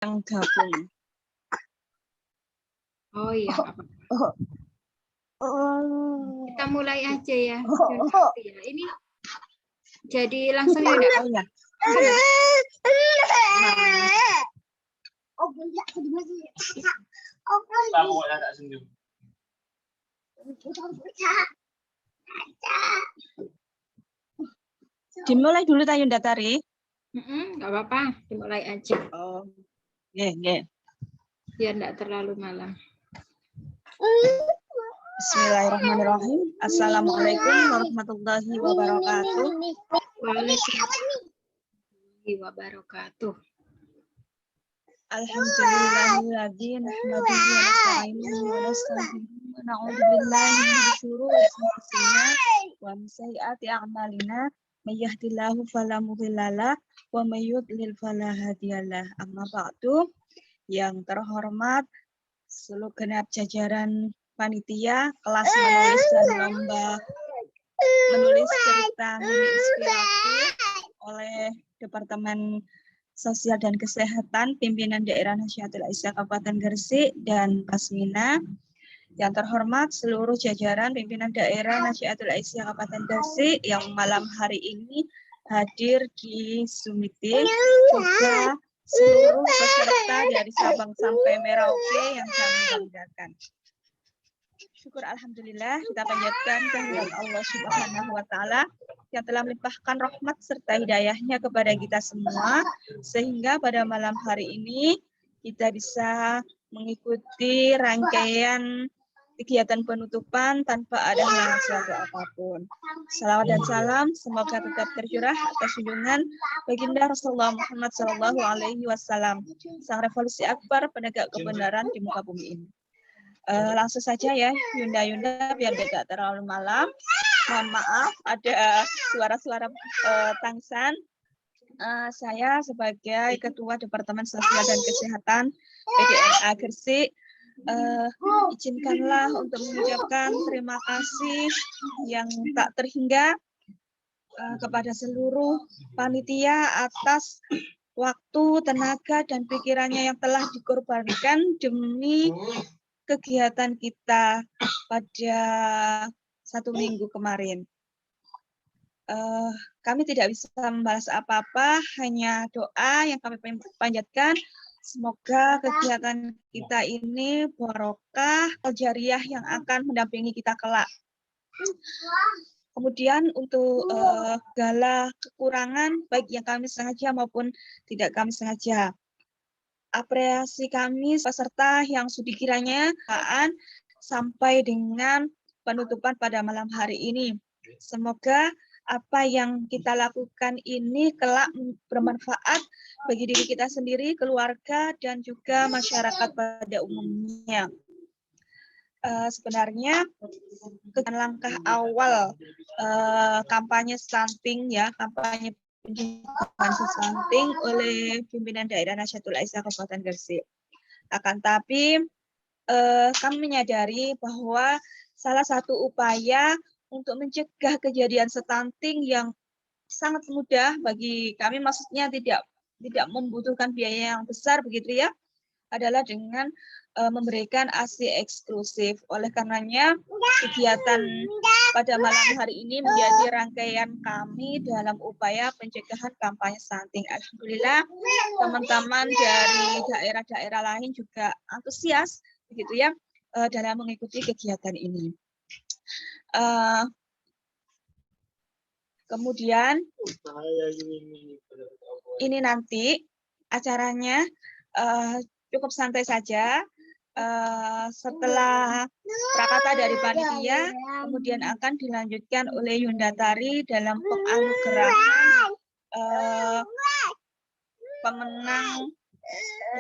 yang gabung. Oh iya, apa? Kita mulai aja ya. Ini jadi langsung ya udah. Oh ya. Dimulai dulu Yunda Tari. Nggak apa-apa, dimulai aja. Oh, yeah. Biar nggak terlalu malam. Bismillahirrahmanirrahim. Assalamualaikum warahmatullahi wabarakatuh. Waalaikumsalam wabarakatuh. Alhamdulillahilladzi nahmaduhu wa nasta'inuhu wa nastaghfiruhu wa na'udzu billahi min syururi anfusina wa min sayyiati a'malina. May yahdihillahu fala mudhillalah wa may yudlil fala hadiyalah. Amma ba'du. Yang terhormat seluruh genap jajaran panitia kelas menulis dan lomba menulis cerita mini inspiratif oleh Departemen Sosial dan Kesehatan Pimpinan Daerah Nahdlatul Aisyah Kabupaten Gresik dan Pasmina. Yang terhormat seluruh jajaran pimpinan daerah Nahdlatul Aisyah Kabupaten Gresik yang malam hari ini hadir di Zoom meeting, juga seluruh peserta dari Sabang sampai Merauke yang kami banggakan. Syukur alhamdulillah kita panjatkan kehadirat Allah Subhanahu wa taala yang telah melimpahkan rahmat serta hidayahnya kepada kita semua sehingga pada malam hari ini kita bisa mengikuti rangkaian kegiatan penutupan tanpa ada halangan suatu apapun. Salawat dan salam semoga tetap tercurah atas junjungan baginda Rasulullah Muhammad SAW, sang revolusi akbar penegak kebenaran di muka bumi ini. Langsung saja ya Yunda biar tidak terlalu malam. Mohon maaf ada suara-suara tangsan. Saya sebagai Ketua Departemen Sosial dan Kesehatan PDNA Gresik izinkanlah untuk mengucapkan terima kasih yang tak terhingga kepada seluruh panitia atas waktu, tenaga, dan pikirannya yang telah dikorbankan demi kegiatan kita pada 1 minggu kemarin. Kami tidak bisa membalas apa-apa, hanya doa yang kami panjatkan. Semoga kegiatan kita ini barokah, jariah yang akan mendampingi kita kelak. Kemudian untuk segala kekurangan, baik yang kami sengaja maupun tidak kami sengaja. Apresiasi kami peserta yang sudah kiranya sampai dengan penutupan pada malam hari ini. Semoga apa yang kita lakukan ini kelak bermanfaat bagi diri kita sendiri, keluarga, dan juga masyarakat pada umumnya. Sebenarnya langkah awal kampanye stunting ya, kampanye pencegahan stunting oleh pimpinan daerah Nahdlatul Aisyah Kabupaten Gresik. Akan tapi kami menyadari bahwa salah satu upaya untuk mencegah kejadian stunting yang sangat mudah bagi kami, maksudnya tidak membutuhkan biaya yang besar begitu ya, adalah dengan memberikan ASI eksklusif. Oleh karenanya kegiatan pada malam hari ini menjadi rangkaian kami dalam upaya pencegahan kampanye stunting. Alhamdulillah teman-teman dari daerah-daerah lain juga antusias begitu ya dalam mengikuti kegiatan ini. Kemudian ini nanti acaranya cukup santai saja. Setelah prakata dari panitia, kemudian akan dilanjutkan oleh Yunda Tari dalam penganugerahan pemenang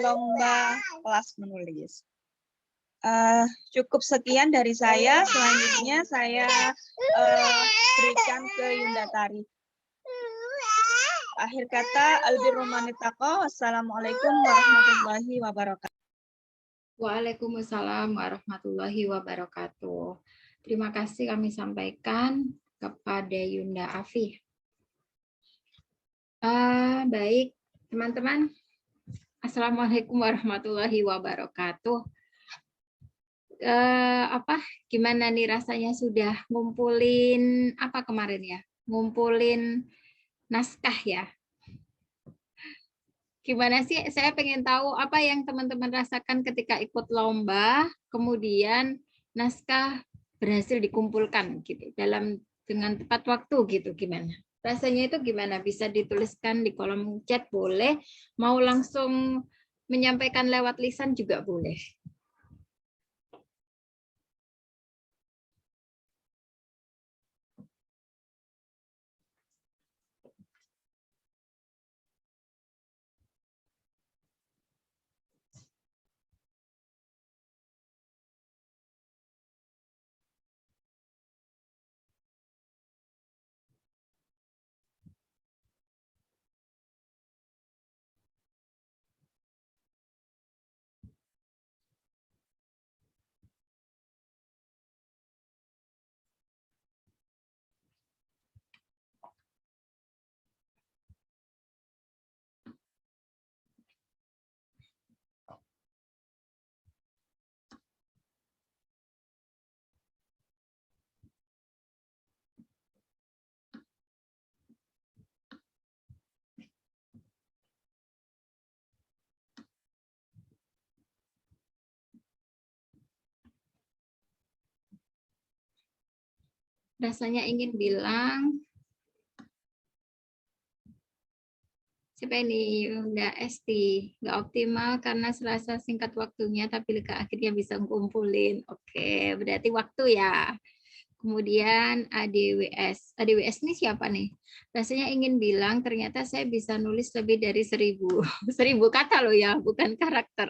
lomba kelas menulis. Cukup sekian dari saya. Selanjutnya saya berikan ke Yunda Tari. Akhir kata, albirrumanitaqo. Wassalamualaikum warahmatullahi wabarakatuh. Waalaikumsalam warahmatullahi wabarakatuh. Terima kasih kami sampaikan kepada Yunda Afif. Baik, teman-teman. Assalamualaikum warahmatullahi wabarakatuh. Gimana nih rasanya sudah ngumpulin apa kemarin ya? Ngumpulin naskah ya. Gimana sih? Saya pengen tahu apa yang teman-teman rasakan ketika ikut lomba, kemudian naskah berhasil dikumpulkan gitu dengan tepat waktu gitu. Gimana? Rasanya itu gimana? Bisa dituliskan di kolom chat boleh, mau langsung menyampaikan lewat lisan juga boleh. Rasanya ingin bilang, siapa ini? Udah Esti, nggak optimal karena serasa singkat waktunya, tapi lega akhirnya bisa ngumpulin. Oke, berarti waktu ya. Kemudian ADWS. ADWS ini siapa nih? Rasanya ingin bilang, ternyata saya bisa nulis lebih dari 1000. 1000 kata loh ya, bukan karakter.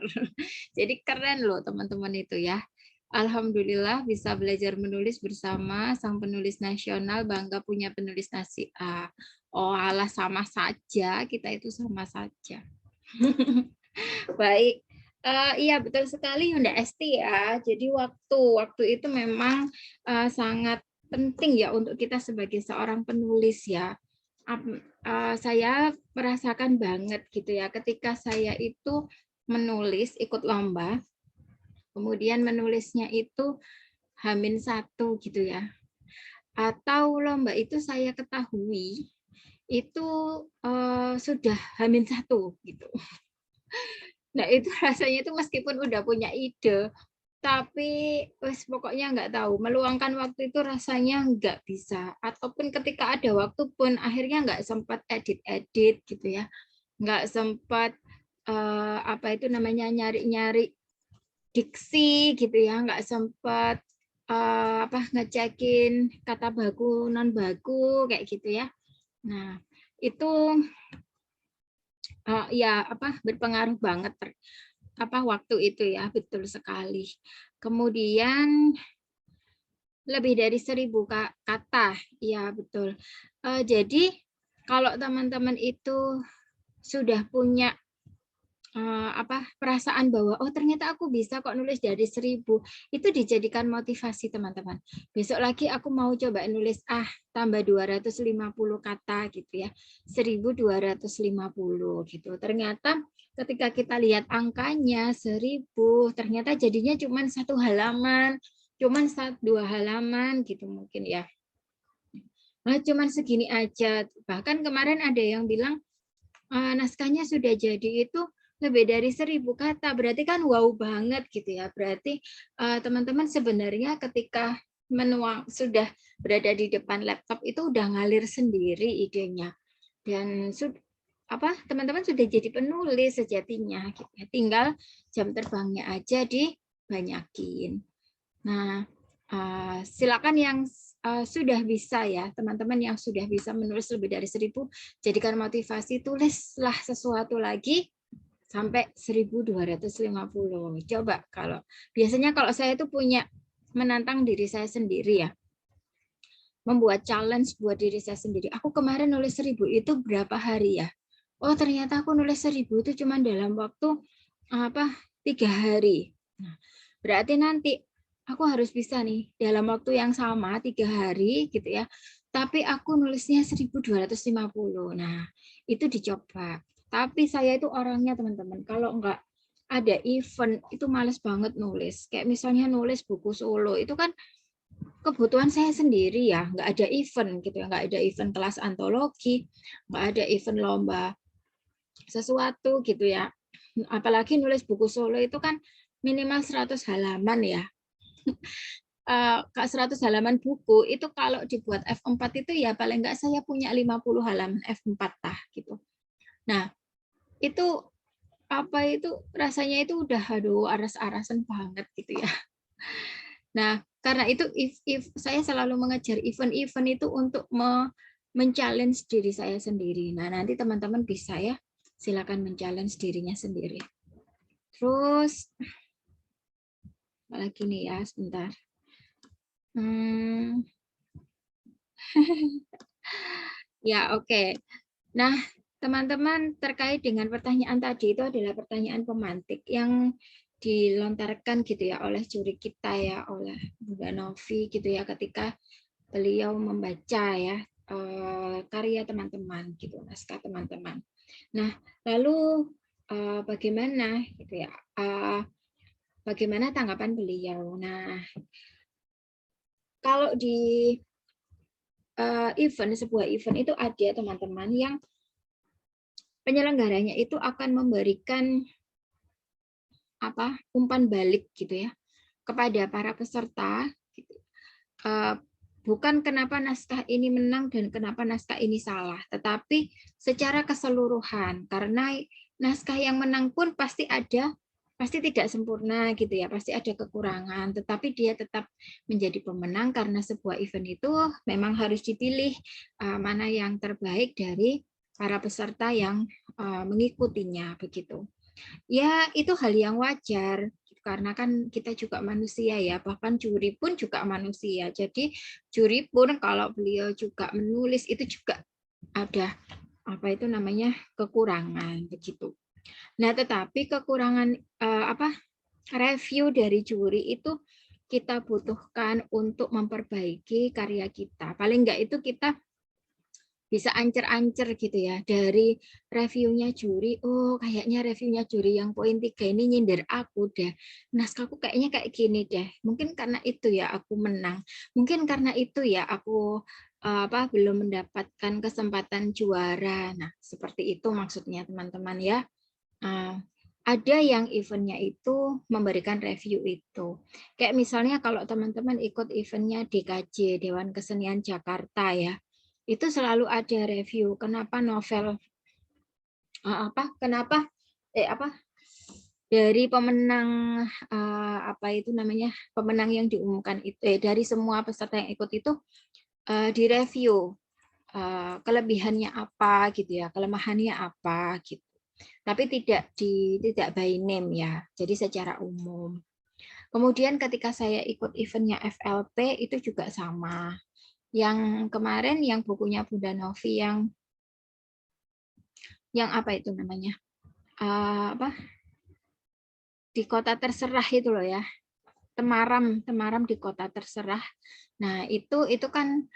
Jadi keren loh teman-teman itu ya. Alhamdulillah bisa belajar menulis bersama sang penulis nasional, bangga punya penulis nasi A. Oh alah, sama saja, kita itu sama saja. Baik, iya betul sekali Yunda Esti ya. Jadi waktu itu memang sangat penting ya untuk kita sebagai seorang penulis ya. Saya merasakan banget gitu ya ketika saya itu menulis ikut lomba, kemudian menulisnya itu H-1 gitu ya. Atau lomba itu saya ketahui itu sudah H-1 gitu. Nah itu rasanya itu meskipun udah punya ide, tapi pokoknya nggak tahu, meluangkan waktu itu rasanya nggak bisa. Ataupun ketika ada waktu pun akhirnya nggak sempat edit-edit gitu ya. Nggak sempat apa itu namanya nyari-nyari diksi gitu ya, nggak sempat ngecekin kata baku non baku kayak gitu ya. Nah itu ya berpengaruh banget waktu itu ya, betul sekali. Kemudian lebih dari 1000 kata, ya betul. Jadi kalau teman-teman itu sudah punya perasaan bahwa oh ternyata aku bisa kok nulis dari 1000, itu dijadikan motivasi teman-teman. Besok lagi aku mau coba nulis tambah 250 kata gitu ya, 1250 gitu. Ternyata ketika kita lihat angkanya 1000, ternyata jadinya cuma 1 halaman, cuma 2 halaman gitu mungkin ya. Nah, cuman segini aja. Bahkan kemarin ada yang bilang naskahnya sudah jadi itu lebih dari 1000 kata, berarti kan wow banget gitu ya. Berarti teman-teman sebenarnya ketika sudah berada di depan laptop itu udah ngalir sendiri idenya, dan teman-teman sudah jadi penulis sejatinya. Tinggal jam terbangnya aja dibanyakin. Nah, silakan yang sudah bisa ya, teman-teman yang sudah bisa menulis lebih dari 1000, jadikan motivasi, tulislah sesuatu lagi sampai 1250. Coba biasanya kalau saya itu menantang diri saya sendiri ya, membuat challenge buat diri saya sendiri. Aku kemarin nulis 1000 itu berapa hari ya? Oh ternyata aku nulis 1000 itu cuma dalam waktu 3 hari. Nah, berarti nanti aku harus bisa nih dalam waktu yang sama 3 hari gitu ya. Tapi aku nulisnya 1250. Nah, itu dicoba. Tapi saya itu orangnya teman-teman, kalau enggak ada event itu males banget nulis. Kayak misalnya nulis buku solo itu kan kebutuhan saya sendiri ya, nggak ada event gitu ya, nggak ada event kelas antologi, nggak ada event lomba sesuatu gitu ya. Apalagi nulis buku solo itu kan minimal 100 halaman ya. 100 halaman buku itu kalau dibuat F4 itu ya paling nggak saya punya 50 halaman F4 tah gitu. Nah, itu apa itu rasanya itu udah aduh aras-arasan banget gitu ya. Nah, karena itu if saya selalu mengejar event-event itu untuk men-challenge diri saya sendiri. Nah, nanti teman-teman bisa ya, silakan men-challenge dirinya sendiri. Terus lagi nih ya, sebentar. Ya, oke. Nah, teman-teman terkait dengan pertanyaan tadi itu adalah pertanyaan pemantik yang dilontarkan gitu ya oleh juri kita ya, oleh Bunda Novi gitu ya ketika beliau membaca ya karya teman-teman gitu, naskah teman-teman. Nah, lalu bagaimana gitu ya? Bagaimana tanggapan beliau? Nah, kalau di sebuah event itu ada teman-teman yang penyelenggaranya itu akan memberikan umpan balik gitu ya kepada para peserta gitu. Bukan kenapa naskah ini menang dan kenapa naskah ini salah, tetapi secara keseluruhan, karena naskah yang menang pun pasti tidak sempurna gitu ya, pasti ada kekurangan, tetapi dia tetap menjadi pemenang karena sebuah event itu memang harus dipilih mana yang terbaik dari para peserta yang mengikutinya begitu. Ya, itu hal yang wajar karena kan kita juga manusia ya, bahkan juri pun juga manusia. Jadi juri pun kalau beliau juga menulis itu juga ada kekurangan begitu. Nah, tetapi kekurangan review dari juri itu kita butuhkan untuk memperbaiki karya kita. Paling enggak itu kita bisa ancer-ancer gitu ya dari reviewnya juri. Oh, kayaknya reviewnya juri yang poin 3 ini nyindir aku deh. Naskahku kayaknya kayak gini deh. Mungkin karena itu ya aku menang. Mungkin karena itu ya aku belum mendapatkan kesempatan juara. Nah, seperti itu maksudnya teman-teman ya. Ada yang eventnya itu memberikan review itu. Kayak misalnya kalau teman-teman ikut eventnya DKJ, Dewan Kesenian Jakarta ya, itu selalu ada review kenapa novel dari pemenang pemenang yang diumumkan itu dari semua peserta yang ikut itu direview kelebihannya apa gitu ya, kelemahannya apa gitu. Tapi tidak by name ya, jadi secara umum. Kemudian ketika saya ikut eventnya FLP itu juga sama. Yang kemarin yang bukunya Bunda Novi yang apa itu namanya di kota terserah itu loh ya, Temaram di kota terserah. Nah itu kan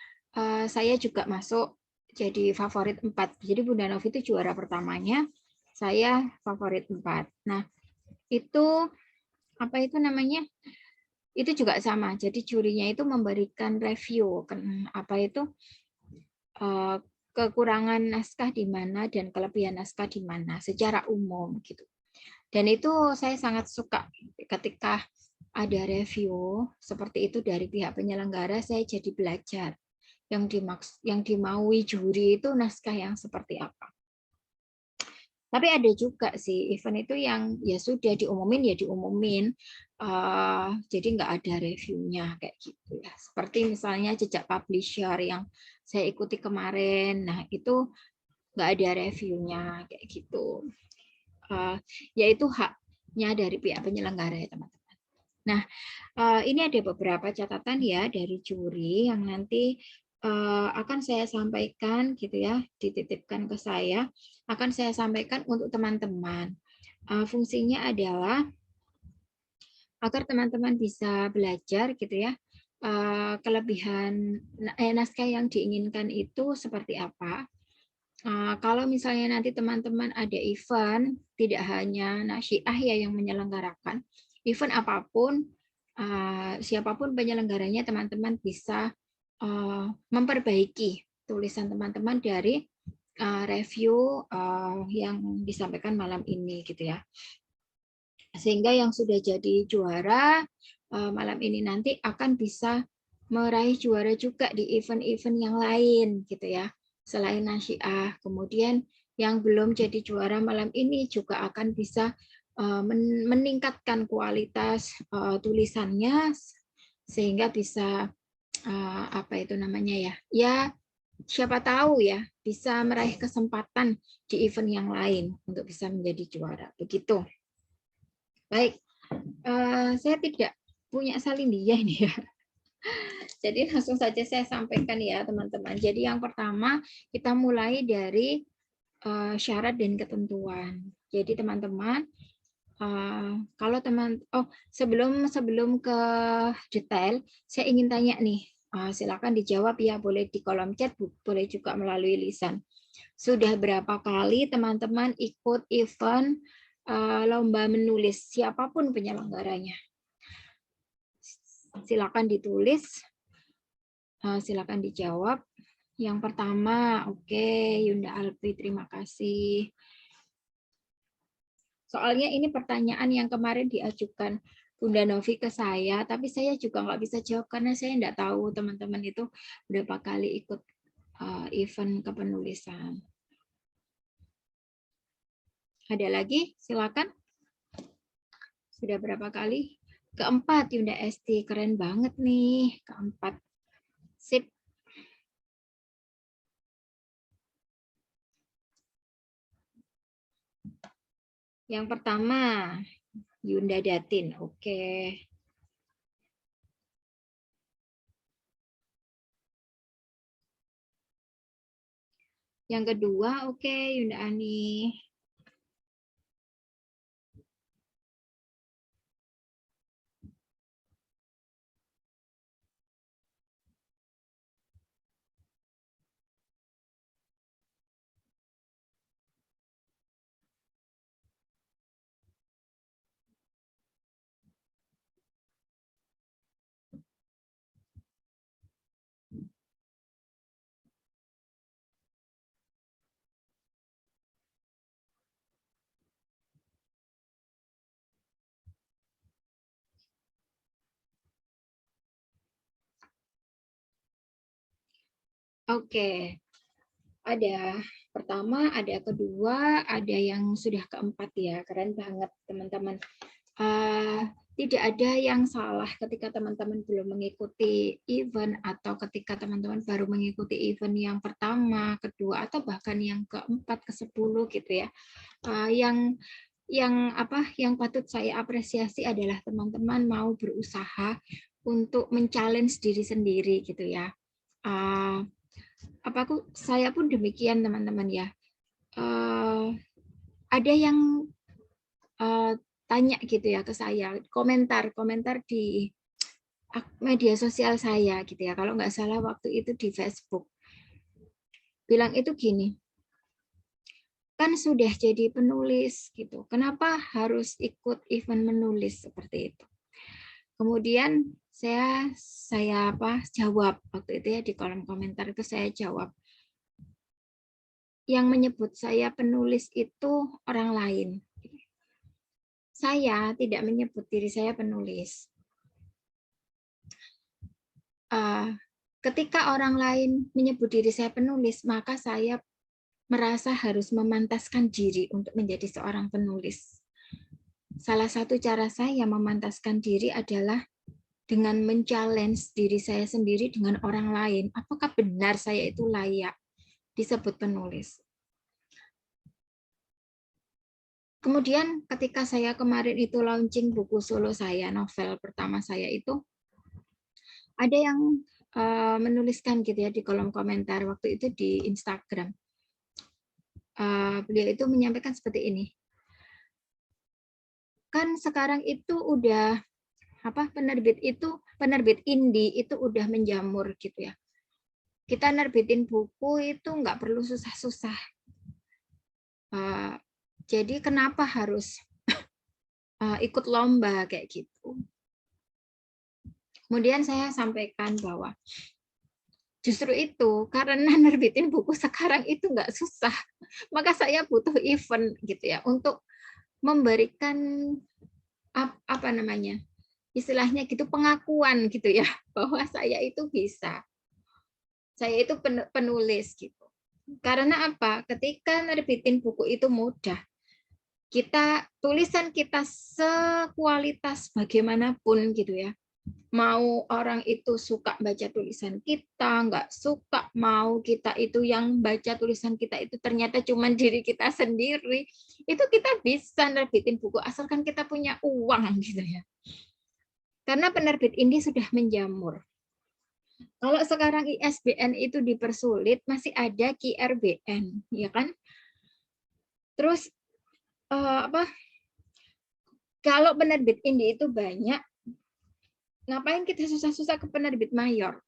saya juga masuk jadi favorit 4. Jadi Bunda Novi itu juara pertamanya, saya favorit 4. Nah itu itu juga sama. Jadi jurinya itu memberikan review kekurangan naskah di mana dan kelebihan naskah di mana secara umum gitu. Dan itu saya sangat suka ketika ada review seperti itu dari pihak penyelenggara, saya jadi belajar yang dimaui juri itu naskah yang seperti apa. Tapi ada juga sih event itu yang ya sudah diumumin, jadi nggak ada reviewnya kayak gitu ya. Seperti misalnya Jejak Publisher yang saya ikuti kemarin, nah itu nggak ada reviewnya kayak gitu. Yaitu haknya dari pihak penyelenggara ya teman-teman. Nah ini ada beberapa catatan ya dari juri yang nanti akan saya sampaikan gitu ya, dititipkan ke saya, akan saya sampaikan untuk teman-teman. Fungsinya adalah agar teman-teman bisa belajar gitu ya, kelebihan naskah yang diinginkan itu seperti apa, Kalau misalnya nanti teman-teman ada event, tidak hanya Nasyiah ya yang menyelenggarakan, event apapun, siapapun penyelenggaranya, teman-teman bisa memperbaiki tulisan teman-teman dari review yang disampaikan malam ini, gitu ya. Sehingga yang sudah jadi juara malam ini nanti akan bisa meraih juara juga di event-event yang lain, gitu ya. Selain Nasyiah, kemudian yang belum jadi juara malam ini juga akan bisa meningkatkan kualitas tulisannya sehingga bisa apa itu namanya ya? Ya, siapa tahu ya bisa meraih kesempatan di event yang lain untuk bisa menjadi juara. Begitu. Baik, saya tidak punya salin dia ini ya. Jadi langsung saja saya sampaikan ya teman-teman. Jadi yang pertama kita mulai dari syarat dan ketentuan. Jadi teman-teman, kalau sebelum ke detail, saya ingin tanya nih, silakan dijawab ya, boleh di kolom chat, boleh juga melalui lisan. Sudah berapa kali teman-teman ikut event lomba menulis, siapapun penyelenggaranya? Silakan ditulis, silakan dijawab. Yang pertama, oke, Yunda Alfi, terima kasih. Soalnya ini pertanyaan yang kemarin diajukan Bunda Novi ke saya, tapi saya juga nggak bisa jawab karena saya nggak tahu teman-teman itu berapa kali ikut event kepenulisan. Ada lagi? Silakan. Sudah berapa kali? Keempat, Yunda Esti. Keren banget nih. Keempat. Sip. Yang pertama, Yunda Datin. Oke. Yang kedua, oke, Yunda Ani. Oke. Ada pertama, ada kedua, ada yang sudah keempat ya. Keren banget teman-teman. Tidak ada yang salah ketika teman-teman belum mengikuti event atau ketika teman-teman baru mengikuti event yang pertama, kedua, atau bahkan yang keempat, ke-10 gitu ya. Yang patut saya apresiasi adalah teman-teman mau berusaha untuk men-challenge diri sendiri gitu ya. Saya pun demikian teman-teman ya. Ada yang tanya gitu ya ke saya, komentar di media sosial saya gitu ya. Kalau nggak salah waktu itu di Facebook. Bilang itu gini, kan sudah jadi penulis gitu. Kenapa harus ikut event menulis seperti itu? Kemudian saya jawab waktu itu ya di kolom komentar itu saya jawab. Yang menyebut saya penulis itu orang lain. Saya tidak menyebut diri saya penulis. Ketika orang lain menyebut diri saya penulis, maka saya merasa harus memantaskan diri untuk menjadi seorang penulis. Salah satu cara saya memantaskan diri adalah dengan men-challenge diri saya sendiri dengan orang lain. Apakah benar saya itu layak disebut penulis? Kemudian ketika saya kemarin itu launching buku solo saya, novel pertama saya itu, ada yang menuliskan gitu ya di kolom komentar waktu itu di Instagram. Beliau itu menyampaikan seperti ini. Kan sekarang itu udah penerbit indie itu udah menjamur gitu ya. kita nerbitin buku itu nggak perlu susah-susah. Jadi kenapa harus ikut lomba kayak gitu? Kemudian saya sampaikan bahwa justru itu karena nerbitin buku sekarang itu nggak susah, maka saya butuh event gitu ya untuk memberikan apa namanya, istilahnya gitu, pengakuan gitu ya, bahwa saya itu bisa, saya itu penulis gitu. Karena apa? Ketika nerbitin buku itu mudah. Tulisan kita sekualitas bagaimanapun gitu ya. Mau orang itu suka baca tulisan kita, nggak suka, mau kita itu yang baca tulisan kita itu ternyata cuma diri kita sendiri, itu kita bisa nerbitin buku asalkan kita punya uang gitu ya. Karena penerbit ini sudah menjamur. Kalau sekarang ISBN itu dipersulit, masih ada QRBN, ya kan? Terus kalau penerbit indie itu banyak, ngapain kita susah-susah ke penerbit mayor?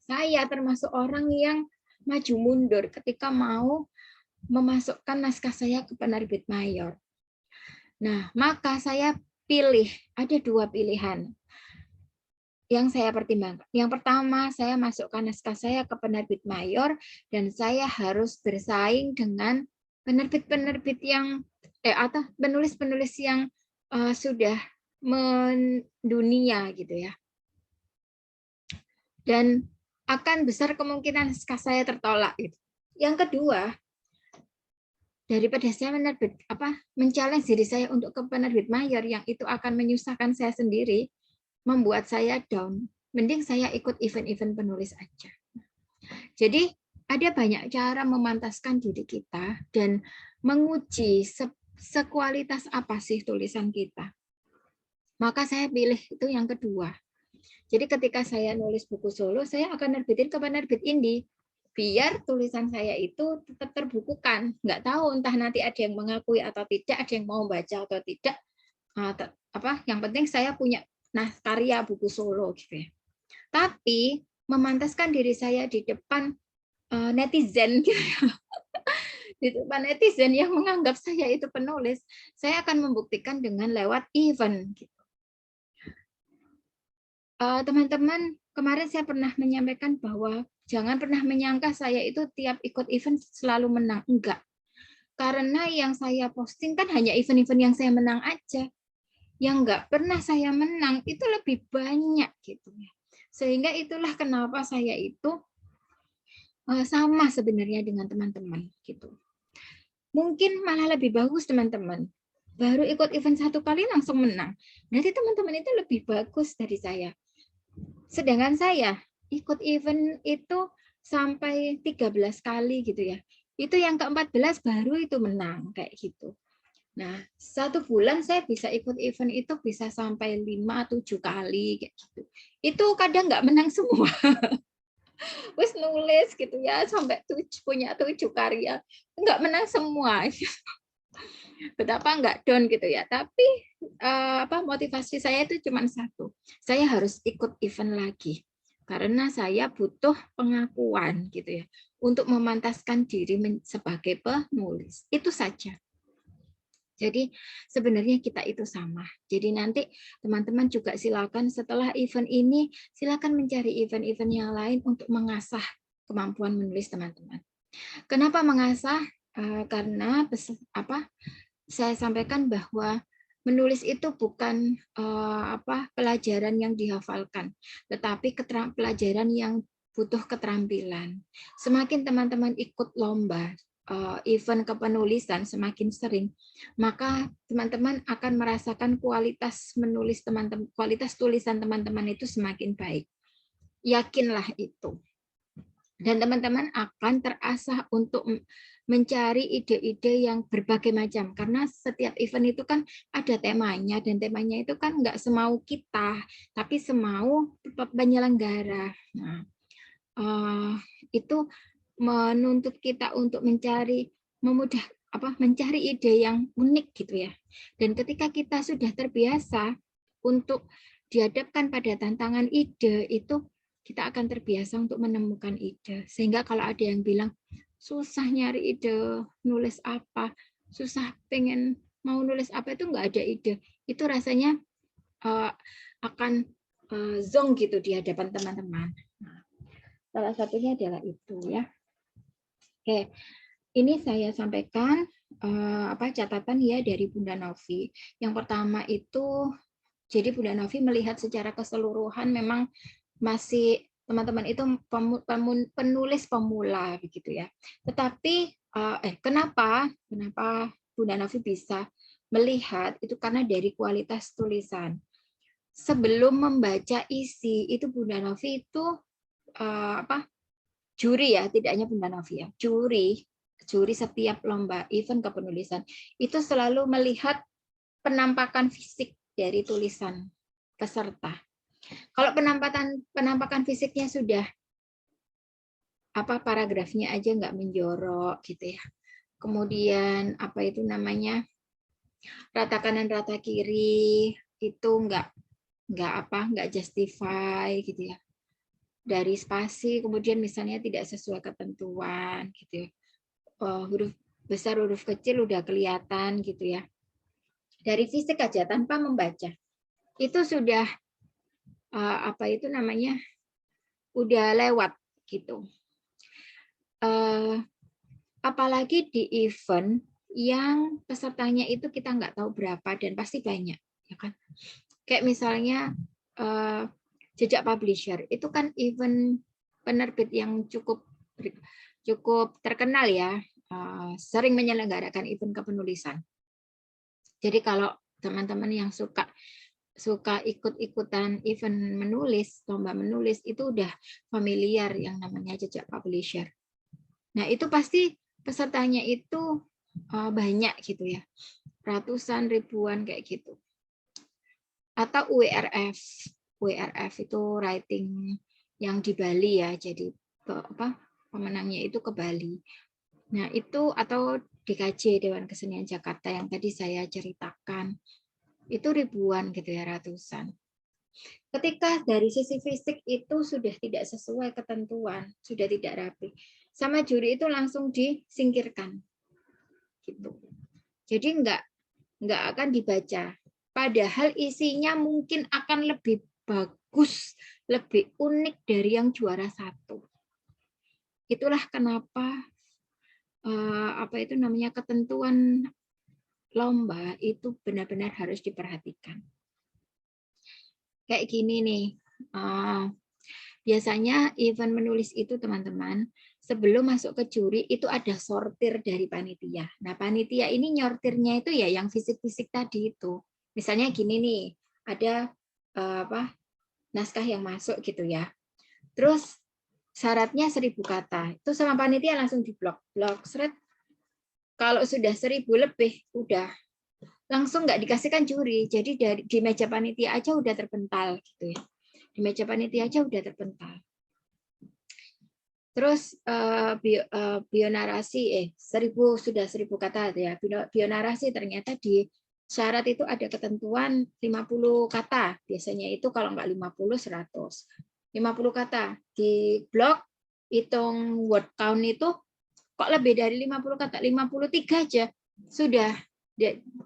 Saya termasuk orang yang maju mundur ketika mau memasukkan naskah saya ke penerbit mayor. Nah, maka saya pilih, ada 2 pilihan yang saya pertimbangkan. Yang pertama, saya masukkan naskah saya ke penerbit mayor dan saya harus bersaing dengan penerbit-penerbit yang atau penulis-penulis yang sudah mendunia gitu ya. Dan akan besar kemungkinan naskah saya tertolak gitu. Yang kedua, daripada saya men-challenge diri saya untuk ke penerbit mayor yang itu akan menyusahkan saya sendiri, membuat saya down, mending saya ikut event-event penulis aja. Jadi ada banyak cara memantaskan diri kita dan menguji sekualitas apa sih tulisan kita. Maka saya pilih itu yang kedua. Jadi ketika saya nulis buku solo, saya akan nerbitin ke penerbit indie. Biar tulisan saya itu tetap terbukukan. Nggak tahu entah nanti ada yang mengakui atau tidak, ada yang mau baca atau tidak. Yang penting saya punya karya buku solo gitu ya. Tapi memantaskan diri saya di depan netizen gitu ya. Di depan netizen yang menganggap saya itu penulis, saya akan membuktikan dengan lewat event gitu. Teman-teman, kemarin saya pernah menyampaikan bahwa jangan pernah menyangka saya itu tiap ikut event selalu menang. Enggak. Karena yang saya posting kan hanya event-event yang saya menang aja. Yang enggak pernah saya menang itu lebih banyak gitu ya. Sehingga itulah kenapa saya itu sama sebenarnya dengan teman-teman gitu. Mungkin malah lebih bagus teman-teman. Baru ikut event 1 kali langsung menang. Berarti teman-teman itu lebih bagus dari saya. Sedangkan saya ikut event itu sampai 13 kali gitu ya. Itu yang ke-14 baru itu menang kayak gitu. Nah, 1 bulan saya bisa ikut event itu bisa sampai 5-7 kali kayak gitu. Itu kadang nggak menang semua. Wis nulis gitu ya sampai punya 7 karya. Nggak menang semua. Betapa nggak down gitu ya. Tapi motivasi saya itu cuma satu. Saya harus ikut event lagi. Karena saya butuh pengakuan gitu ya. Untuk memantaskan diri sebagai penulis. Itu saja. Jadi sebenarnya kita itu sama. Jadi nanti teman-teman juga silakan setelah event ini, silakan mencari event-event yang lain untuk mengasah kemampuan menulis teman-teman. Kenapa mengasah? Karena saya sampaikan bahwa menulis itu bukan pelajaran yang dihafalkan, tetapi pelajaran yang butuh keterampilan. Semakin teman-teman ikut lomba, event kepenulisan semakin sering, maka teman-teman akan merasakan kualitas menulis teman-teman, kualitas tulisan teman-teman itu semakin baik. Yakinlah itu. Dan teman-teman akan terasah untuk mencari ide-ide yang berbagai macam. Karena setiap event itu kan ada temanya, dan temanya itu kan nggak semau kita, tapi semau penyelenggara. Nah, itu menuntut kita untuk mencari ide yang unik gitu ya. Dan ketika kita sudah terbiasa untuk dihadapkan pada tantangan ide, itu kita akan terbiasa untuk menemukan ide. Sehingga kalau ada yang bilang, susah nyari ide, nulis apa, susah pengen mau nulis apa, itu nggak ada ide. Itu rasanya akan zonk gitu di hadapan teman-teman. Nah, salah satunya adalah itu ya. Oke, ini saya sampaikan catatan ya dari Bunda Novi. Yang pertama itu, jadi Bunda Novi melihat secara keseluruhan memang masih teman-teman itu penulis pemula begitu ya. Tetapi kenapa Bunda Novi bisa melihat itu karena dari kualitas tulisan. Sebelum membaca isi itu Bunda Novi itu juri ya, tidak hanya Bunda Novi ya, juri setiap lomba event kepenulisan itu selalu melihat penampakan fisik dari tulisan peserta. Kalau penampakan fisiknya sudah paragrafnya aja nggak menjorok gitu ya. Kemudian rata kanan rata kiri itu nggak justify gitu ya. Dari spasi kemudian misalnya tidak sesuai ketentuan gitu ya. Huruf besar huruf kecil udah kelihatan gitu ya. Dari fisik aja tanpa membaca. Itu sudah udah lewat gitu. Apalagi di event yang pesertanya itu kita nggak tahu berapa dan pasti banyak, ya kan? Kayak misalnya Jejak Publisher itu kan event penerbit yang cukup terkenal ya, sering menyelenggarakan event kepenulisan. Jadi kalau teman-teman yang suka ikut-ikutan event menulis, lomba menulis, itu udah familiar yang namanya Jejak Publisher. Nah, itu pasti pesertanya itu banyak gitu ya. Ratusan, ribuan kayak gitu. Atau WRF. WRF itu writing yang di Bali ya. Jadi pemenangnya itu ke Bali. Nah, itu atau DKJ Dewan Kesenian Jakarta yang tadi saya ceritakan. Itu ribuan gitu ya, ratusan. Ketika dari sisi fisik itu sudah tidak sesuai ketentuan, sudah tidak rapi, sama juri itu langsung disingkirkan. Gitu. Jadi nggak akan dibaca. Padahal isinya mungkin akan lebih bagus, lebih unik dari yang juara satu. Itulah kenapa ketentuan lomba itu benar-benar harus diperhatikan. Kayak gini nih, biasanya event menulis itu teman-teman, sebelum masuk ke juri itu ada sortir dari panitia. Nah, panitia ini nyortirnya itu ya yang fisik-fisik tadi itu. Misalnya gini nih, ada naskah yang masuk gitu ya. Terus syaratnya 1000 kata. Itu sama panitia langsung diblok. Seret. Kalau sudah 1000 lebih, udah langsung nggak dikasihkan juri. Jadi di meja panitia aja udah terpental gitu ya. Di meja panitia aja udah terpental. Terus bionarasi 1000 kata ya. Bionarasi ternyata di syarat itu ada ketentuan 50 kata. Biasanya itu kalau nggak 50 100. 50 kata di blok hitung word count itu kok lebih dari 50 kata, 53 aja sudah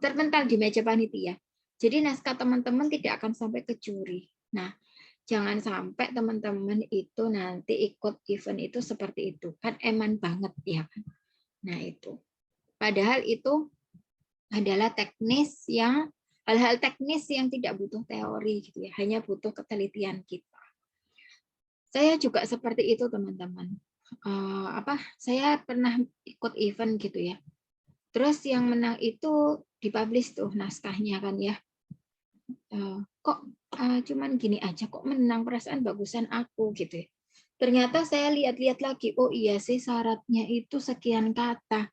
terpental di meja panitia. Jadi naskah teman-teman tidak akan sampai ke juri. Nah, jangan sampai teman-teman itu nanti ikut event itu seperti itu. Kan eman banget ya kan. Nah, itu. Padahal itu adalah hal-hal teknis yang tidak butuh teori gitu ya, hanya butuh ketelitian kita. Saya juga seperti itu teman-teman. Saya pernah ikut event gitu ya. Terus yang menang itu dipublish tuh naskahnya kan ya. Kok cuman gini aja kok menang, perasaan bagusan aku gitu ya. Ternyata saya lihat-lihat lagi, oh iya sih syaratnya itu sekian kata.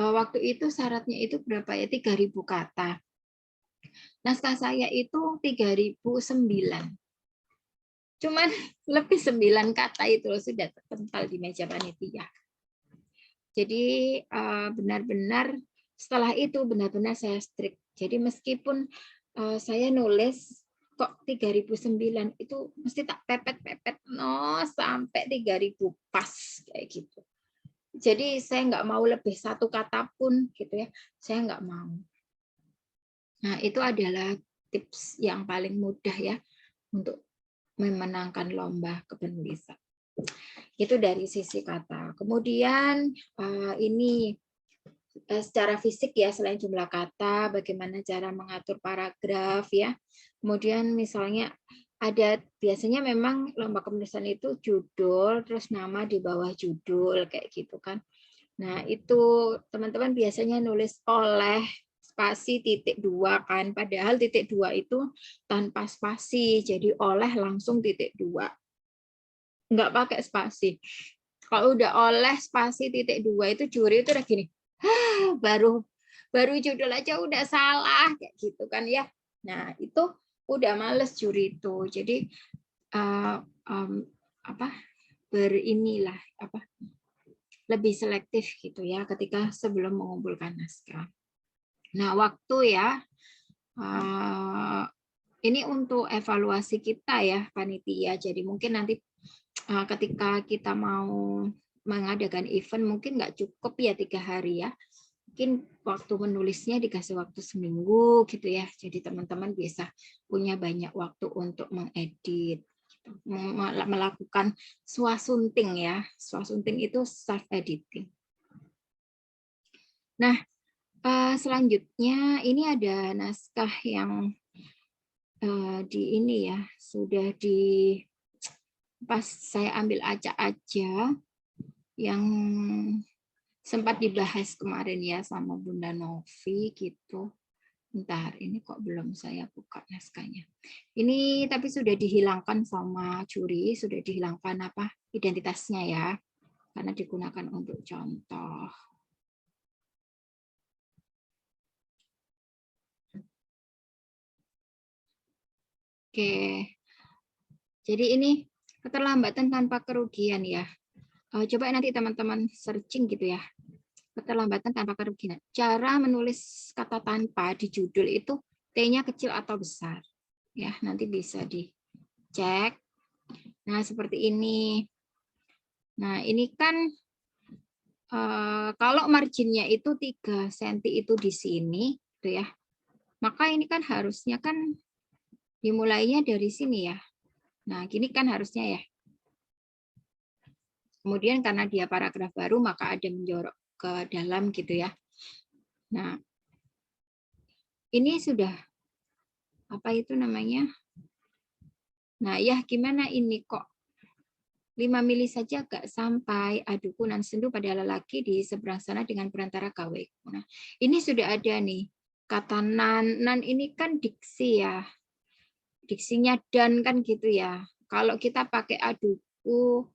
Waktu itu syaratnya itu berapa ya? 3000 kata. Naskah saya itu 3009. Cuman lebih 9 kata itu sudah terpental di meja panitia. Jadi benar-benar setelah itu benar-benar saya strict. Jadi meskipun saya nulis kok 3009 itu mesti tak pepet no sampai 3000 pas kayak gitu. Jadi saya nggak mau lebih satu kata pun gitu ya, saya nggak mau. Nah itu adalah tips yang paling mudah ya untuk memenangkan lomba kepenulisan. Itu dari sisi kata. Kemudian ini secara fisik ya, selain jumlah kata, bagaimana cara mengatur paragraf ya. Kemudian misalnya ada biasanya memang lomba kepenulisan itu judul terus nama di bawah judul kayak gitu kan. Nah, itu teman-teman biasanya nulis oleh spasi titik 2 kan, padahal titik 2 itu tanpa spasi, jadi oleh langsung titik 2. Nggak pakai spasi. Kalau udah oleh spasi titik 2 itu juri itu udah gini. baru judul aja udah salah kayak gitu kan ya. Nah, itu udah males juri itu. Jadi berinilah lebih selektif gitu ya ketika sebelum mengumpulkan naskah. Nah, waktu ya ini untuk evaluasi kita ya panitia. Jadi mungkin nanti ketika kita mau mengadakan event mungkin nggak cukup ya 3 hari ya. Mungkin waktu menulisnya dikasih waktu seminggu gitu ya. Jadi teman-teman bisa punya banyak waktu untuk mengedit, melakukan swasunting ya. Swasunting itu self editing. Nah, selanjutnya ini ada naskah yang di ini ya sudah di pas saya ambil acak aja yang sempat dibahas kemarin ya sama Bunda Novi gitu. Bentar, ini kok belum saya buka naskahnya. Ini tapi sudah dihilangkan sama juri, sudah dihilangkan identitasnya ya, karena digunakan untuk contoh. Oke, jadi ini keterlambatan tanpa kerugian ya. Coba nanti teman-teman searching gitu ya. Keterlambatan tanpa kerugian. Cara menulis kata tanpa di judul itu T-nya kecil atau besar. Ya, nanti bisa dicek. Nah, seperti ini. Nah, ini kan kalau marginnya itu 3 cm itu di sini, gitu ya. Maka ini kan harusnya kan dimulainya dari sini ya. Nah, gini kan harusnya ya. Kemudian karena dia paragraf baru, maka ada menjorok ke dalam gitu ya. Nah, ini sudah apa itu namanya? Nah, ya gimana ini kok 5 mili saja gak sampai, aduku nan sendu pada lelaki di seberang sana dengan perantara gaweku. Nah, ini sudah ada nih kata nan ini kan diksi ya. Diksinya dan kan gitu ya. Kalau kita pakai aduku,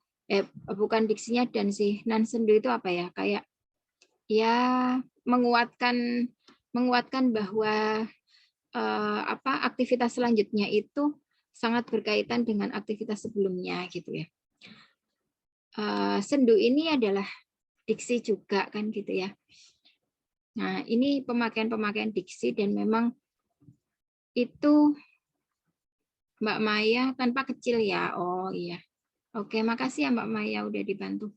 bukan diksinya dan sih, nan sendu itu apa ya? Kayak ya menguatkan bahwa aktivitas selanjutnya itu sangat berkaitan dengan aktivitas sebelumnya gitu ya. Sendu ini adalah diksi juga kan gitu ya. Nah, ini pemakaian diksi dan memang itu Mbak Maya tanpa kecil ya. Oh iya. Oke, makasih ya Mbak Maya udah dibantu.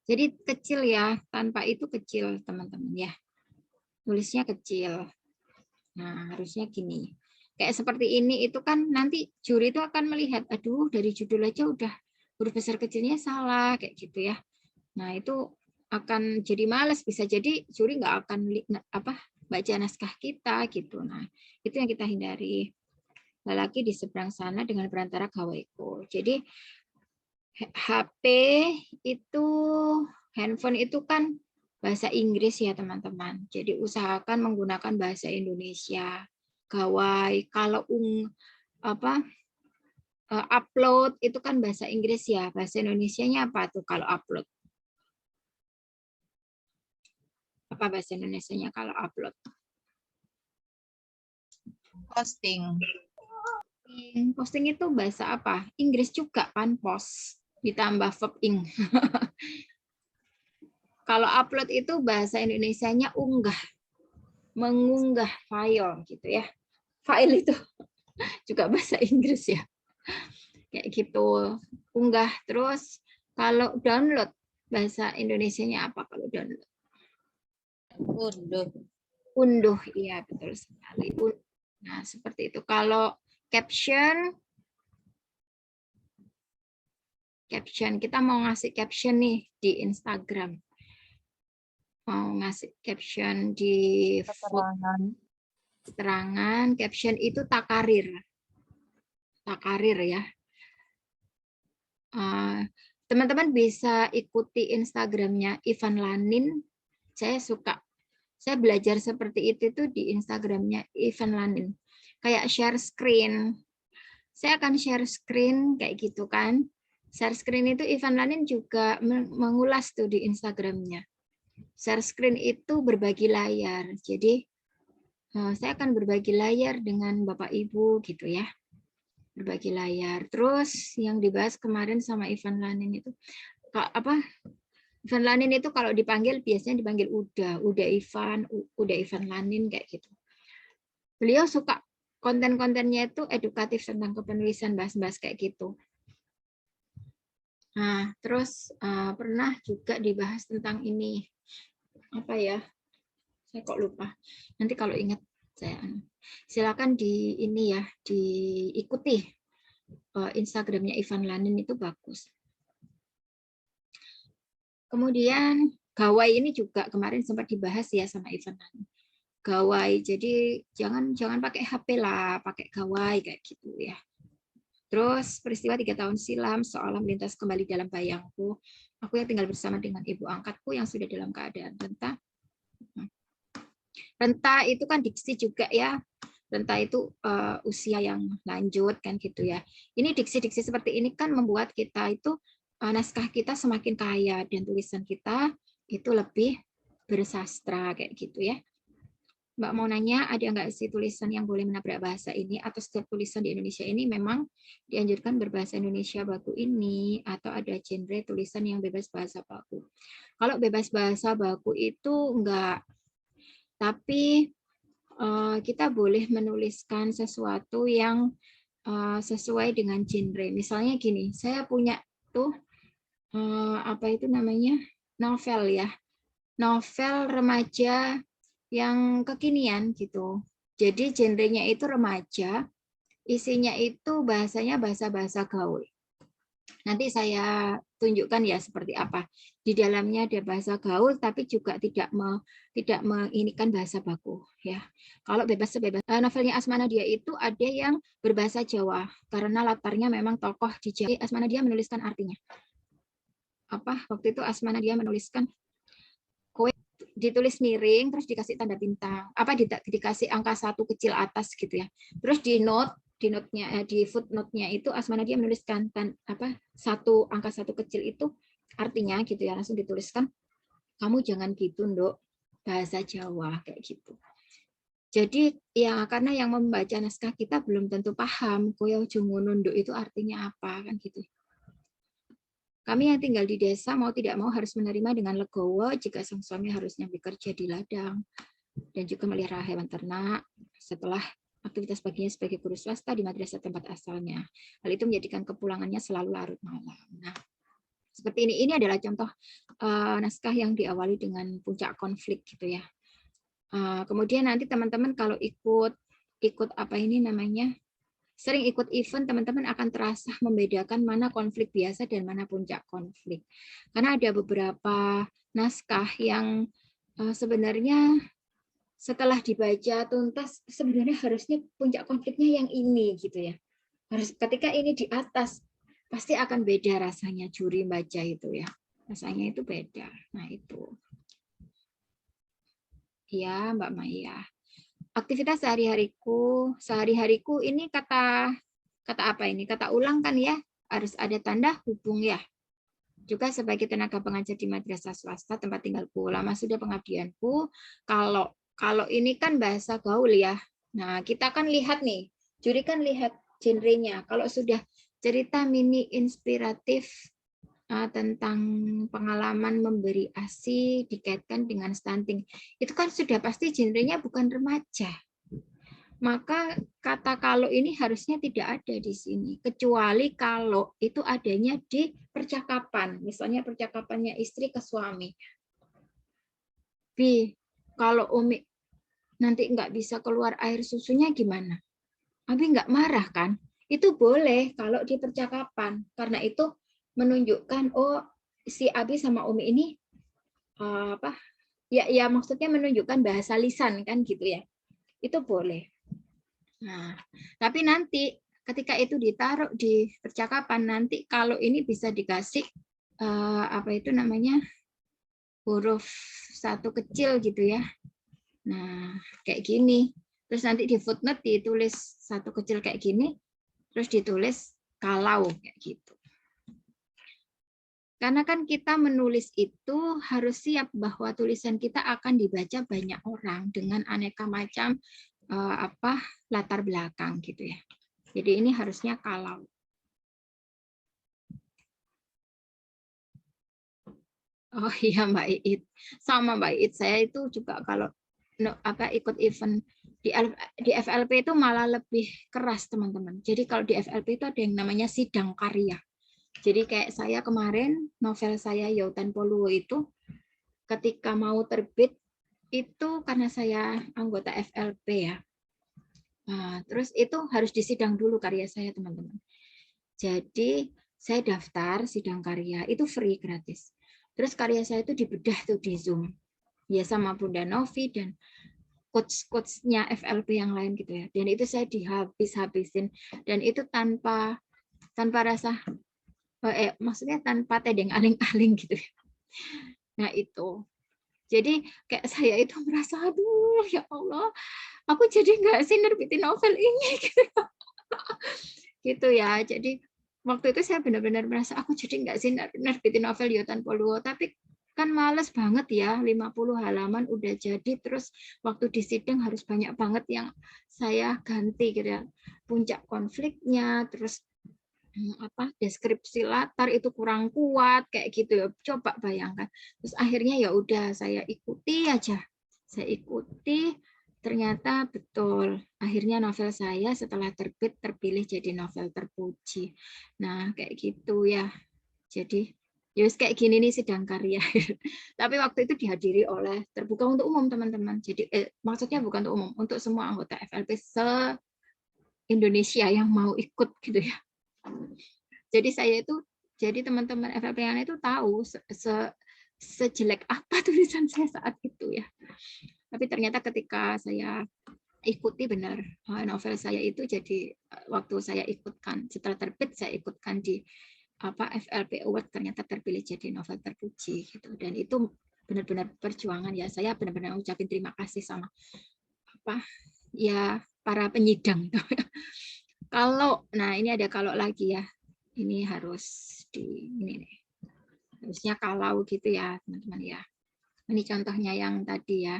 Jadi kecil ya, tanpa itu kecil teman-teman ya. Tulisnya kecil. Nah, harusnya gini. Kayak seperti ini itu kan nanti juri itu akan melihat, aduh dari judul aja udah huruf besar kecilnya salah kayak gitu ya. Nah, itu akan jadi males, bisa jadi juri nggak akan baca naskah kita gitu. Nah, itu yang kita hindari. Lelaki di seberang sana dengan perantara gaweku. Jadi HP itu, handphone itu kan bahasa Inggris ya teman-teman. Jadi usahakan menggunakan bahasa Indonesia. Gawai, kalau upload itu kan bahasa Inggris ya. Bahasa Indonesianya apa tuh kalau upload? Apa bahasa Indonesianya kalau upload? Posting. Posting itu bahasa apa? Inggris juga kan, post ditambah verb ing. Kalau upload itu bahasa Indonesianya unggah, mengunggah file gitu ya. File itu juga bahasa Inggris ya. Kayak gitu. Unggah terus kalau download bahasa Indonesianya apa kalau download? Unduh. Unduh, iya betul sekali. Nah, seperti itu. Kalau caption kita mau ngasih caption nih di Instagram. Mau ngasih caption di keterangan, caption itu takarir. Takarir ya. Teman-teman bisa ikuti Instagramnya Ivan Lanin. Saya belajar seperti itu tuh di Instagramnya Ivan Lanin. Kayak share screen. Saya akan share screen kayak gitu kan. Share screen itu Ivan Lanin juga mengulas tuh di Instagramnya. Share screen itu berbagi layar. Jadi saya akan berbagi layar dengan Bapak Ibu gitu ya. Berbagi layar. Terus yang dibahas kemarin sama Ivan Lanin itu apa? Ivan Lanin itu kalau dipanggil biasanya dipanggil Uda Ivan Lanin kayak gitu. Beliau suka konten-kontennya itu edukatif tentang kepenulisan, bahas-bahas kayak gitu. Nah, terus pernah juga dibahas tentang ini. Apa ya? Saya kok lupa. Nanti kalau ingat saya silakan diikuti Instagramnya Ivan Lanin itu bagus. Kemudian gawai ini juga kemarin sempat dibahas ya sama Ivan Lanin. Gawai, jadi jangan pakai HP lah, pakai gawai kayak gitu ya. Terus peristiwa 3 tahun silam seolah melintas kembali dalam bayangku. Aku yang tinggal bersama dengan ibu angkatku yang sudah dalam keadaan renta. Renta itu kan diksi juga ya. Renta itu usia yang lanjut kan gitu ya. Ini diksi-diksi seperti ini kan membuat kita itu naskah kita semakin kaya dan tulisan kita itu lebih bersastra kayak gitu ya. Mbak mau nanya, ada nggak sih tulisan yang boleh menabrak bahasa ini atau setiap tulisan di Indonesia ini memang dianjurkan berbahasa Indonesia baku ini atau ada genre tulisan yang bebas bahasa baku? Kalau bebas bahasa baku itu enggak, tapi kita boleh menuliskan sesuatu yang sesuai dengan genre. Misalnya gini, saya punya tuh apa itu namanya novel ya, novel remaja yang kekinian gitu. Jadi genrenya itu remaja, isinya itu bahasanya bahasa-bahasa gaul. Nanti saya tunjukkan ya seperti apa. Di dalamnya ada bahasa gaul tapi juga tidak menginikan bahasa baku ya. Kalau bebas novelnya Asma Nadia itu ada yang berbahasa Jawa karena latarnya memang tokoh di Jawa. Asma Nadia menuliskan artinya. Waktu itu Asma Nadia menuliskan ditulis miring terus dikasih tanda bintang dikasih angka 1 kecil atas gitu ya, terus di note-nya di footnote-nya itu Asma Nadia menuliskan angka 1 kecil itu artinya gitu ya, langsung dituliskan kamu jangan gitu Nduk, bahasa Jawa kayak gitu. Jadi ya karena yang membaca naskah kita belum tentu paham koyo jongono Nduk itu artinya apa kan gitu. Kami yang tinggal di desa mau tidak mau harus menerima dengan legowo jika sang suami harusnya bekerja di ladang dan juga melihara hewan ternak setelah aktivitas paginya sebagai guru swasta di madrasah tempat asalnya. Hal itu menjadikan kepulangannya selalu larut malam. Nah, seperti ini. Ini adalah contoh naskah yang diawali dengan puncak konflik gitu ya. Kemudian nanti teman-teman kalau ikut apa ini namanya, sering ikut event, teman-teman akan terasa membedakan mana konflik biasa dan mana puncak konflik. Karena ada beberapa naskah yang sebenarnya setelah dibaca tuntas, sebenarnya harusnya puncak konfliknya yang ini gitu ya. Ketika ini di atas, pasti akan beda rasanya juri baca itu ya. Rasanya itu beda. Nah itu. Ya Mbak Maya. Aktivitas sehari-hariku ini kata apa ini? Kata ulang kan ya, harus ada tanda hubung ya. Juga sebagai tenaga pengajar di madrasah swasta tempat tinggalku, lama sudah pengabdianku. Kalau ini kan bahasa gaul ya. Nah, kita kan lihat nih, juri kan lihat genrenya. Kalau sudah cerita mini inspiratif tentang pengalaman memberi ASI dikaitkan dengan stunting, itu kan sudah pasti genrenya bukan remaja. maka kata kalau ini harusnya tidak ada di sini. Kecuali kalau itu adanya di percakapan. Misalnya percakapannya istri ke suami. Bi, kalau Umi nanti nggak bisa keluar air susunya gimana? Abi nggak marah kan? Itu boleh kalau di percakapan. Karena itu menunjukkan, oh si Abi sama Umi ini apa? Ya maksudnya menunjukkan bahasa lisan kan gitu ya. Itu boleh. Nah, tapi nanti ketika itu ditaruh di percakapan nanti kalau ini bisa dikasih apa itu namanya huruf satu kecil gitu ya. Nah, kayak gini. Terus nanti di footnote ditulis satu kecil kayak gini, terus ditulis kalau kayak gitu. Karena kan kita menulis itu harus siap bahwa tulisan kita akan dibaca banyak orang dengan aneka macam latar belakang gitu ya. Jadi ini harusnya kalau. Oh iya Mbak Iit, sama Mbak Iit. Saya itu juga kalau ikut event di FLP itu malah lebih keras teman-teman. Jadi kalau di FLP itu ada yang namanya sidang karya. Jadi kayak saya kemarin novel saya Yautan Poluo itu ketika mau terbit itu karena saya anggota FLP ya. Nah, terus itu harus disidang dulu karya saya teman-teman. Jadi saya daftar sidang karya itu free gratis. Terus karya saya itu dibedah tuh di Zoom. Ya sama Bunda Novi dan coach-coachnya FLP yang lain gitu ya. Dan itu saya dihabis-habisin dan itu tanpa rasa maksudnya tanpa tedeng aling-aling gitu ya. Nah itu. Jadi kayak saya itu merasa aduh ya Allah, aku jadi nggak sih nerbitin novel ini gitu. Gitu ya. Jadi waktu itu saya benar-benar merasa aku jadi nggak sih nerbitin novel Yautan Poluo, tapi kan males banget ya, 50 halaman udah jadi, terus waktu di sidang harus banyak banget yang saya ganti gitu ya. Puncak konfliknya, terus deskripsi latar itu kurang kuat kayak gitu ya. Coba bayangkan. Terus akhirnya ya udah saya ikuti aja. Saya ikuti, ternyata betul. Akhirnya novel saya setelah terbit terpilih jadi novel terpuji. Nah, kayak gitu ya. Jadi ya kayak gini nih sidang karya. Tapi waktu itu dihadiri oleh terbuka untuk umum teman-teman. Jadi maksudnya bukan untuk umum, untuk semua anggota FLP se-Indonesia yang mau ikut gitu ya. Jadi saya itu, jadi teman-teman FLP yang lain itu tahu sejelek apa tulisan saya saat itu ya. Tapi ternyata ketika saya ikuti benar novel saya itu, jadi waktu saya ikutkan setelah terbit saya ikutkan di FLP Award, ternyata terpilih jadi novel terpuji gitu. Dan itu benar-benar perjuangan ya. Saya benar-benar ucapin terima kasih sama para penyidang. Kalau, nah ini ada kalau lagi ya. Ini harus ini nih. Harusnya kalau gitu ya, teman-teman ya. Ini contohnya yang tadi ya.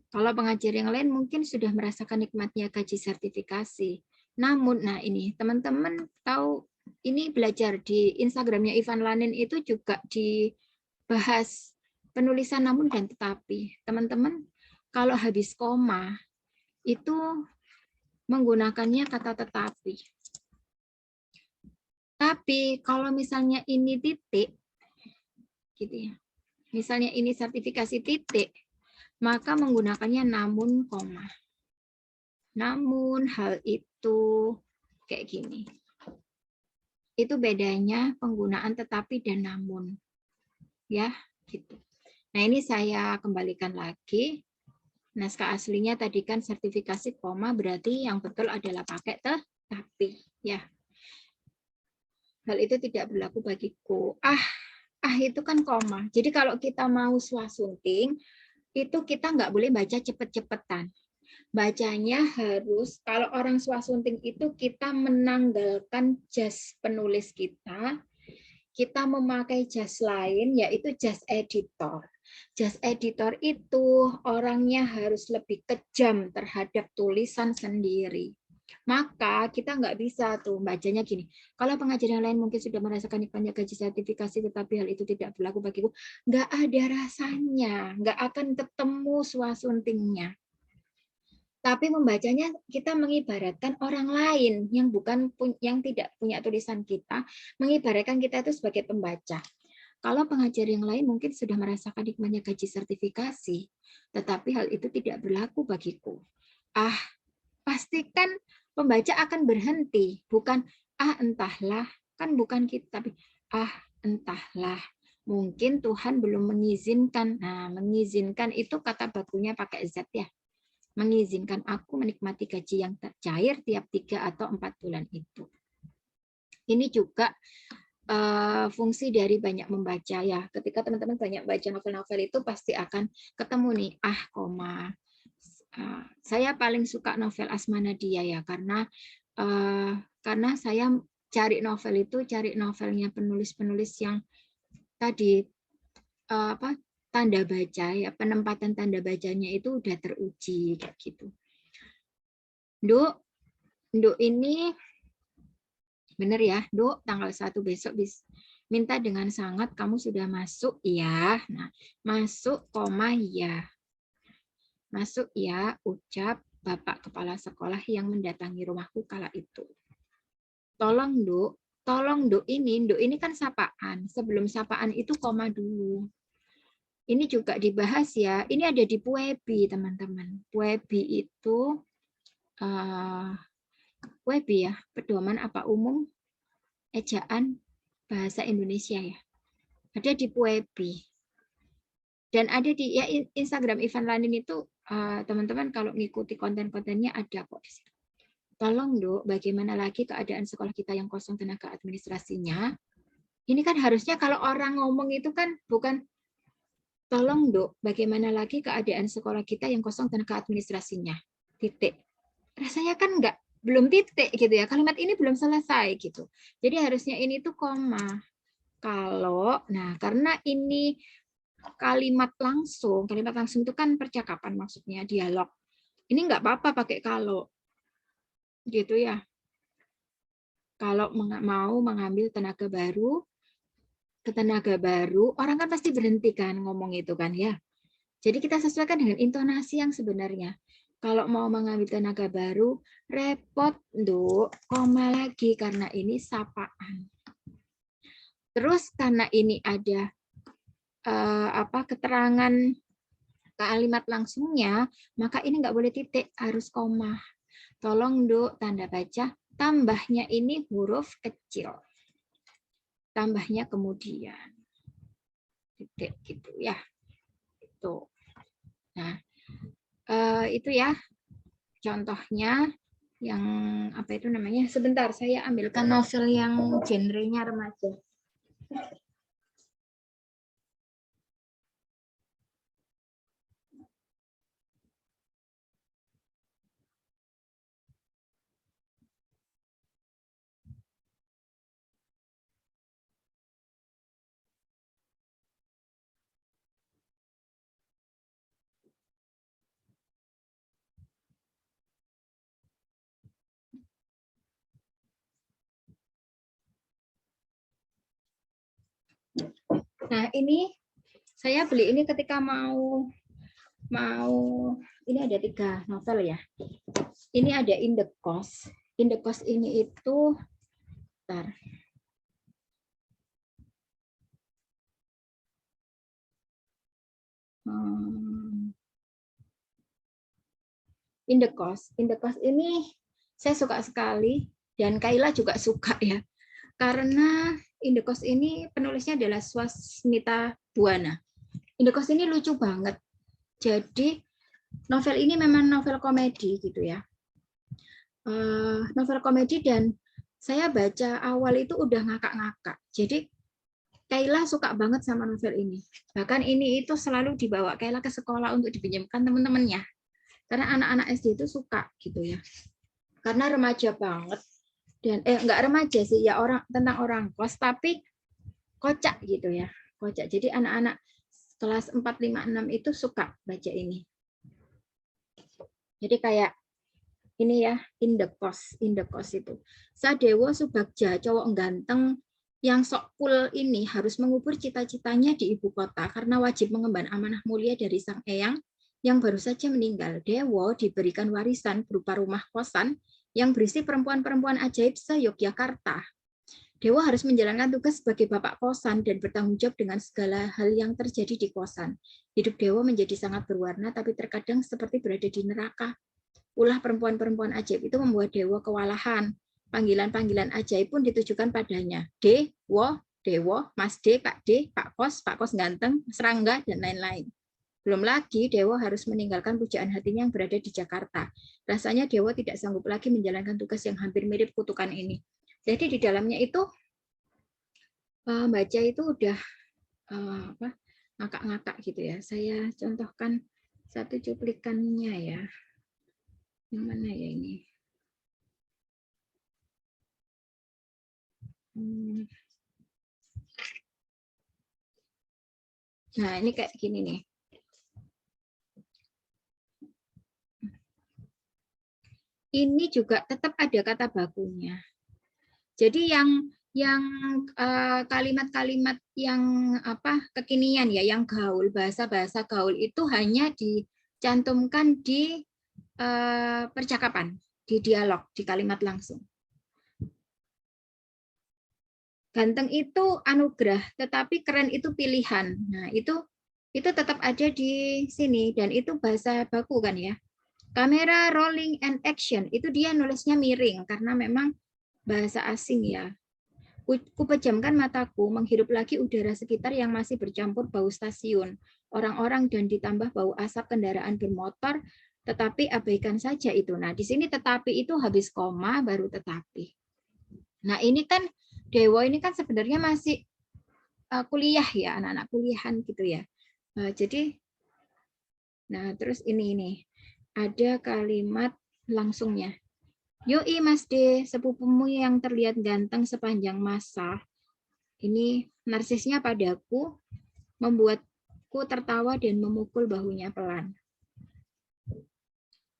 Kalau pengajar yang lain mungkin sudah merasakan nikmatnya gaji sertifikasi. Namun, nah ini teman-teman tahu, ini belajar di Instagramnya Ivan Lanin itu juga dibahas penulisan namun dan tetapi. Teman-teman, kalau habis koma itu menggunakannya kata tetapi. Tapi kalau misalnya ini titik, gitu ya. Misalnya ini sertifikasi titik, maka menggunakannya namun koma. Namun hal itu kayak gini. Itu bedanya penggunaan tetapi dan namun. Ya, gitu. Nah, ini saya kembalikan lagi. Naskah aslinya tadi kan sertifikasi koma, berarti yang betul adalah pakai tetapi, ya. Hal itu tidak berlaku bagiku. Itu kan koma. Jadi kalau kita mau swasunting, itu kita nggak boleh baca cepet-cepetan. Bacanya harus, kalau orang swasunting itu kita menanggalkan jas penulis kita memakai jas lain, yaitu jas editor. Jas editor itu orangnya harus lebih kejam terhadap tulisan sendiri. Maka kita nggak bisa tuh bacanya gini. Kalau pengajar yang lain mungkin sudah merasakan nikmatnya gaji sertifikasi, tetapi hal itu tidak berlaku bagiku. Nggak ada rasanya, nggak akan ketemu swasuntingnya. Tapi membacanya kita mengibaratkan orang lain yang yang tidak punya tulisan kita, mengibaratkan kita itu sebagai pembaca. Kalau pengajar yang lain mungkin sudah merasakan nikmatnya gaji sertifikasi, tetapi hal itu tidak berlaku bagiku. Pastikan pembaca akan berhenti, bukan entahlah, kan bukan kita, tapi entahlah. Mungkin Tuhan belum mengizinkan. Nah, mengizinkan itu kata bakunya pakai Z ya. Mengizinkan aku menikmati gaji yang cair tiap 3 atau 4 bulan itu. Ini juga fungsi dari banyak membaca ya. Ketika teman-teman banyak baca novel-novel itu pasti akan ketemu nih koma. Saya paling suka novel Asma Nadia ya, karena saya cari novel itu cari novelnya penulis-penulis yang tadi tanda baca ya, penempatan tanda bacanya itu udah teruji kayak gitu. Nduk ini bener ya, Nduk, tanggal 1 besok minta dengan sangat kamu sudah masuk ya. Nah, masuk koma ya. Masuk ya, ucap Bapak Kepala Sekolah yang mendatangi rumahku kala itu. Tolong Nduk ini kan sapaan. Sebelum sapaan itu koma dulu. Ini juga dibahas ya. Ini ada di Puebi, teman-teman. Puebi itu Puebi ya, pedoman apa umum ejaan bahasa Indonesia ya. Ada di Puebi. Dan ada di ya Instagram Ivan Lanin itu teman-teman kalau ngikuti konten-kontennya ada kok di situ. Tolong Nduk, bagaimana lagi keadaan sekolah kita yang kosong tenaga administrasinya? Ini kan harusnya kalau orang ngomong itu kan bukan tolong Nduk, bagaimana lagi keadaan sekolah kita yang kosong tenaga administrasinya? Titik. Rasanya kan belum titik gitu ya. Kalimat ini belum selesai gitu. Jadi harusnya ini tuh koma. Karena ini kalimat langsung itu kan percakapan maksudnya, dialog. Ini nggak apa-apa pakai kalau. Gitu ya. Kalau mau mengambil tenaga baru, orang kan pasti berhenti kan ngomong itu kan ya. Jadi kita sesuaikan dengan intonasi yang sebenarnya. Kalau mau mengambil tenaga baru, repot, Nduk, koma lagi karena ini sapaan. Terus karena ini ada keterangan kalimat langsungnya, maka ini nggak boleh titik, harus koma. Tolong Nduk, tanda baca, tambahnya ini huruf kecil. Tambahnya kemudian. Titik gitu ya. Itu. Nah, itu ya contohnya yang apa itu namanya. Sebentar, saya ambilkan novel yang genrenya remaja. Nah, ini saya beli ini ketika mau ini ada 3 novel ya. Ini ada In the Cost. In the Cost ini itu In the Cost ini saya suka sekali dan Kaila juga suka ya. Karena In the Cost ini penulisnya adalah Swasmita Buana. In the Cost ini lucu banget. Jadi novel ini memang novel komedi gitu ya. Novel komedi dan saya baca awal itu udah ngakak-ngakak. Jadi Kaila suka banget sama novel ini. Bahkan ini itu selalu dibawa Kaila ke sekolah untuk dipinjamkan teman-temannya. Karena anak-anak SD itu suka gitu ya. Karena remaja banget. Dan enggak remaja sih ya, tentang orang kos tapi kocak gitu ya. Kocak. Jadi anak-anak kelas 4, 5, 6 itu suka baca ini. Jadi kayak ini ya, In the Cost itu. Sadewo Subagja, cowok ganteng yang sok cool ini harus mengubur cita-citanya di ibu kota karena wajib mengemban amanah mulia dari sang eyang yang baru saja meninggal. Dewa diberikan warisan berupa rumah kosan yang berisi perempuan-perempuan ajaib se-Yogyakarta. Dewa harus menjalankan tugas sebagai bapak kosan dan bertanggung jawab dengan segala hal yang terjadi di kosan. Hidup Dewa menjadi sangat berwarna, tapi terkadang seperti berada di neraka. Ulah perempuan-perempuan ajaib itu membuat Dewa kewalahan. Panggilan-panggilan ajaib pun ditujukan padanya. Dewo, Dewo, Mas D, Pak D, Pak Kos ganteng, serangga, dan lain-lain. Belum lagi Dewa harus meninggalkan pujaan hatinya yang berada di Jakarta. Rasanya Dewa tidak sanggup lagi menjalankan tugas yang hampir mirip kutukan ini. Jadi di dalamnya itu baca itu udah ngakak-ngakak gitu ya. Saya contohkan satu cuplikannya ya. Yang mana ya ini? Nah, ini kayak gini nih. Ini juga tetap ada kata bakunya. Jadi yang kalimat-kalimat yang kekinian ya, yang gaul, bahasa-bahasa gaul itu hanya dicantumkan di percakapan, di dialog, di kalimat langsung. Ganteng itu anugerah, tetapi keren itu pilihan. Nah, itu tetap ada di sini dan itu bahasa baku kan ya. Kamera rolling and action itu dia nulisnya miring karena memang bahasa asing ya. Kupejamkan mataku, menghirup lagi udara sekitar yang masih bercampur bau stasiun, orang-orang dan ditambah bau asap kendaraan bermotor, tetapi abaikan saja itu. Nah, di sini tetapi itu habis koma baru tetapi. Nah, ini kan Dewa ini kan sebenarnya masih kuliah ya, anak-anak kuliahan gitu ya. Jadi, nah terus ini ada kalimat langsungnya. Yoi Mas D, sepupumu yang terlihat ganteng sepanjang masa. Ini narsisnya padaku, membuatku tertawa dan memukul bahunya pelan.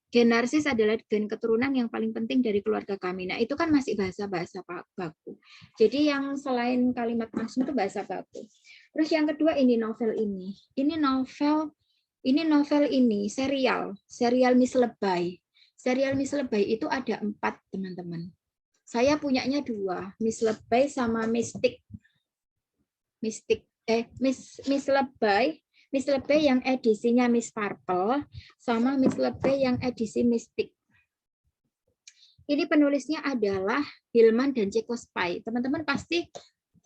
Gen narsis adalah gen keturunan yang paling penting dari keluarga kami. Nah, itu kan masih bahasa-bahasa baku. Jadi yang selain kalimat langsung itu bahasa baku. Terus yang kedua ini novel ini. Ini novel ini serial Miss Lebay. Serial Miss Lebay itu ada 4, teman-teman. Saya punyanya 2, Miss Lebay sama Mystic. Miss Lebay yang edisinya Miss Purple sama Miss Lebay yang edisi Mystic. Ini penulisnya adalah Hilman dan Ceko Spy. Teman-teman pasti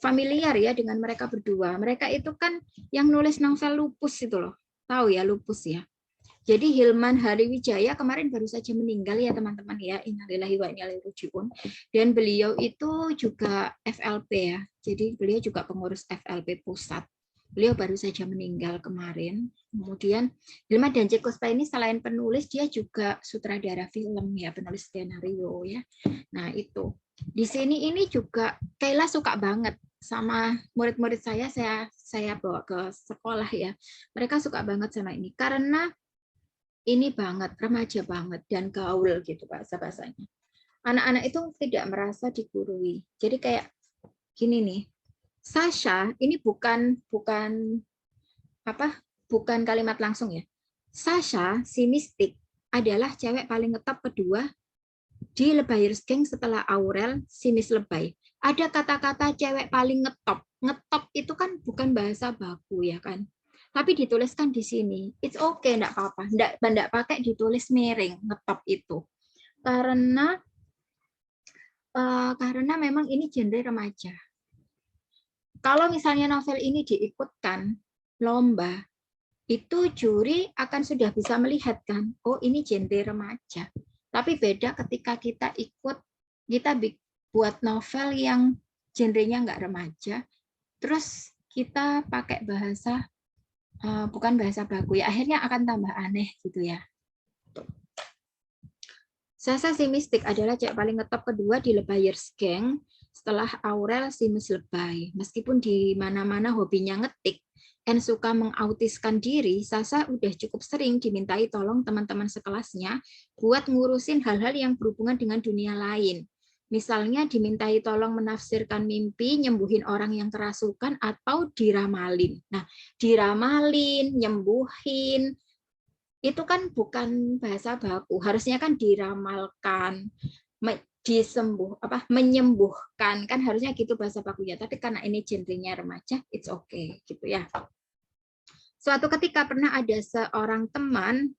familiar ya dengan mereka berdua. Mereka itu kan yang nulis novel Lupus itu loh. Tahu ya Lupus ya. Jadi Hilman Hariwijaya kemarin baru saja meninggal ya teman-teman ya. Innalillahi wa inna ilaihi raji'un. Dan beliau itu juga FLP ya. Jadi beliau juga pengurus FLP pusat. Beliau baru saja meninggal kemarin. Kemudian Hilman dan Ceko Spy ini selain penulis dia juga sutradara film ya, penulis skenario ya. Nah, itu. Di sini ini juga Kayla suka banget sama murid-murid saya bawa ke sekolah ya. Mereka suka banget sama ini karena ini banget remaja banget dan gaul gitu bahasa-bahasanya. Anak-anak itu tidak merasa digurui. Jadi kayak gini nih. Sasha ini bukan kalimat langsung ya. Sasha si mistik adalah cewek paling ngetop kedua di Lebayers Gang setelah Aurel si Miss Lebay. Ada kata-kata cewek paling ngetop. Ngetop itu kan bukan bahasa baku ya kan. Tapi dituliskan di sini. It's okay, enggak apa-apa. Enggak pakai ditulis miring ngetop itu. Karena memang ini genre remaja. Kalau misalnya novel ini diikutkan lomba, itu juri akan sudah bisa melihat kan, oh ini genre remaja. Tapi beda ketika kita buat novel yang genrenya nggak remaja, terus kita pakai bahasa bukan bahasa baku ya, akhirnya akan tambah aneh gitu ya. Sasha si mistik adalah cewek paling ngetop kedua di Lebayers Gang setelah Aurel si Miss Lebay. Meskipun di mana-mana hobinya ngetik dan suka mengautiskan diri, Sasha udah cukup sering dimintai tolong teman-teman sekelasnya buat ngurusin hal-hal yang berhubungan dengan dunia lain. Misalnya dimintai tolong menafsirkan mimpi, nyembuhin orang yang kerasukan, atau diramalin. Nah, diramalin, nyembuhin, itu kan bukan bahasa baku, harusnya kan diramalkan, menyembuhkan, kan harusnya gitu bahasa bakunya. Tapi karena ini genrenya remaja, it's okay gitu ya. Suatu ketika pernah ada seorang teman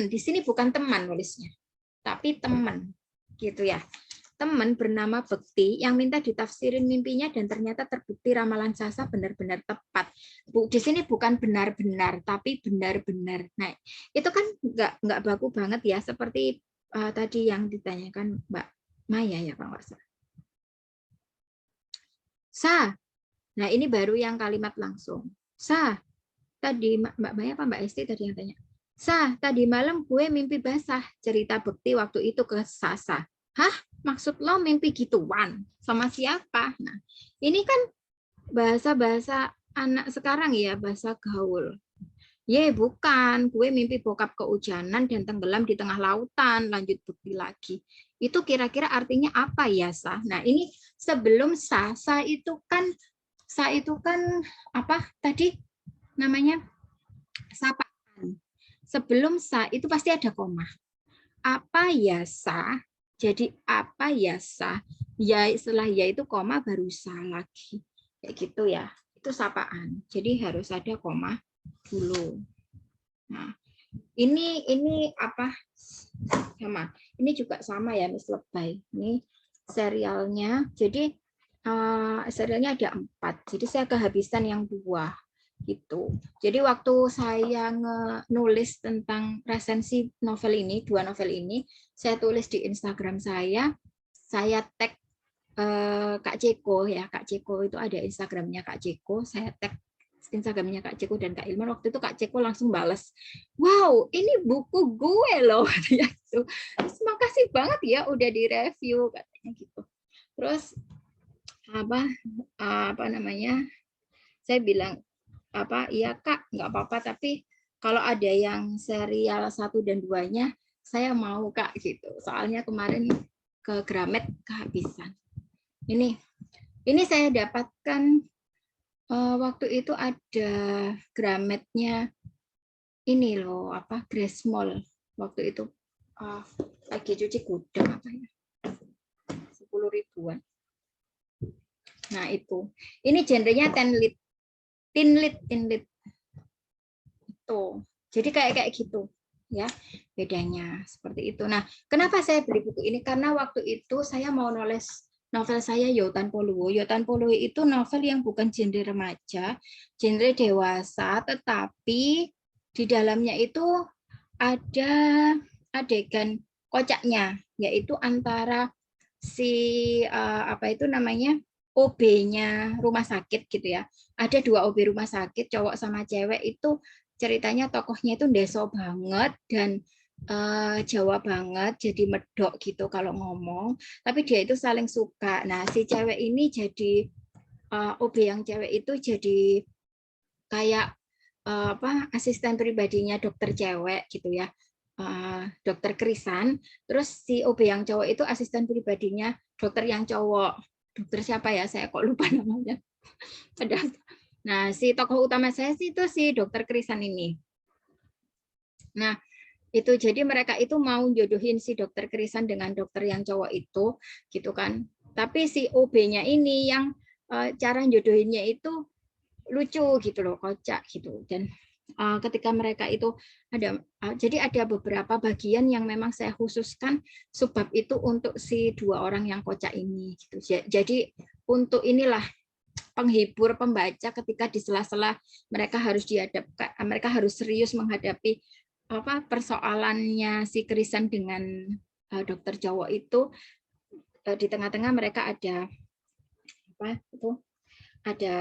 di sini bukan teman nulisnya, tapi teman gitu ya. Teman bernama Bekti yang minta ditafsirin mimpinya dan ternyata terbukti ramalan Sasa benar-benar tepat. Di sini bukan benar-benar tapi benar-benar. Nah, itu kan nggak baku banget ya, seperti tadi yang ditanyakan Mbak Maya ya Pak Wasa. Nah, ini baru yang kalimat langsung. Tadi Mbak Maya apa Mbak Esti tadi yang tanya. Tadi malam gue mimpi basah, cerita Bekti waktu itu ke Sasa. Hah? Maksud lo mimpi gituan? Sama siapa? Nah, ini kan bahasa-bahasa anak sekarang ya, bahasa gaul. Bukan, gue mimpi bokap kehujanan dan tenggelam di tengah lautan, lanjut Bekti lagi. Itu kira-kira artinya apa ya, Sa? Nah, ini sebelum Sa itu kan apa tadi namanya? Sapaan. Sebelum Sa itu pasti ada koma. Apa ya, Sa? Jadi apa ya Sa? Ya setelah ya itu koma baru Sa lagi. Kayak gitu ya. Itu sapaan. Jadi harus ada koma dulu. Nah, ini apa? Sama. Ini juga sama ya Miss Lebay. Ini serialnya. Jadi serialnya ada 4. Jadi saya kehabisan yang 2 gitu. Jadi waktu saya nulis tentang resensi novel ini, 2 novel ini, saya tulis di Instagram saya tag Kak Ceko ya, Kak Ceko itu ada Instagramnya Kak Ceko, saya tag Instagramnya Kak Ceko dan Kak Ilman. Waktu itu Kak Ceko langsung balas, wow ini buku gue loh, ya gitu. Terima kasih banget ya udah direview katanya gitu. Terus apa namanya? Saya bilang iya Kak, nggak apa-apa, tapi kalau ada yang serial 1 dan 2-nya, saya mau Kak gitu. Soalnya kemarin ke Gramet kehabisan. Ini saya dapatkan waktu itu ada Grametnya ini loh, Grace Mall. Waktu itu lagi cuci gudang apa ya? 10 ribuan. Nah, itu. Ini genrenya teen lit itu. Jadi kayak gitu ya, bedanya seperti itu. Nah, kenapa saya beli buku ini? Karena waktu itu saya mau nulis novel saya Yotan Poluwo. Yotan Poluwo itu novel yang bukan genre remaja, genre dewasa, tetapi di dalamnya itu ada adegan kocaknya, yaitu antara si OB-nya rumah sakit gitu ya. Ada 2 OB rumah sakit, cowok sama cewek, itu ceritanya tokohnya itu ndeso banget dan Jawa banget, jadi medok gitu kalau ngomong, tapi dia itu saling suka. Nah, si cewek ini jadi OB yang cewek itu jadi kayak asisten pribadinya dokter cewek gitu ya, dokter Krisan. Terus si OB yang cowok itu asisten pribadinya dokter yang cowok. Dokter siapa ya? Saya kok lupa namanya. Nah, si tokoh utama saya sih itu si dokter Krisan ini. Nah, itu jadi mereka itu mau jodohin si dokter Krisan dengan dokter yang cowok itu, gitu kan. Tapi si OB-nya ini yang cara jodohinnya itu lucu gitu loh, kocak gitu. Dan ketika mereka itu jadi ada beberapa bagian yang memang saya khususkan subbab itu untuk si 2 orang yang kocak ini gitu. Jadi untuk inilah penghibur pembaca ketika di sela-sela mereka harus serius menghadapi persoalannya si Krisan dengan dokter cowok itu. Di tengah-tengah mereka ada ada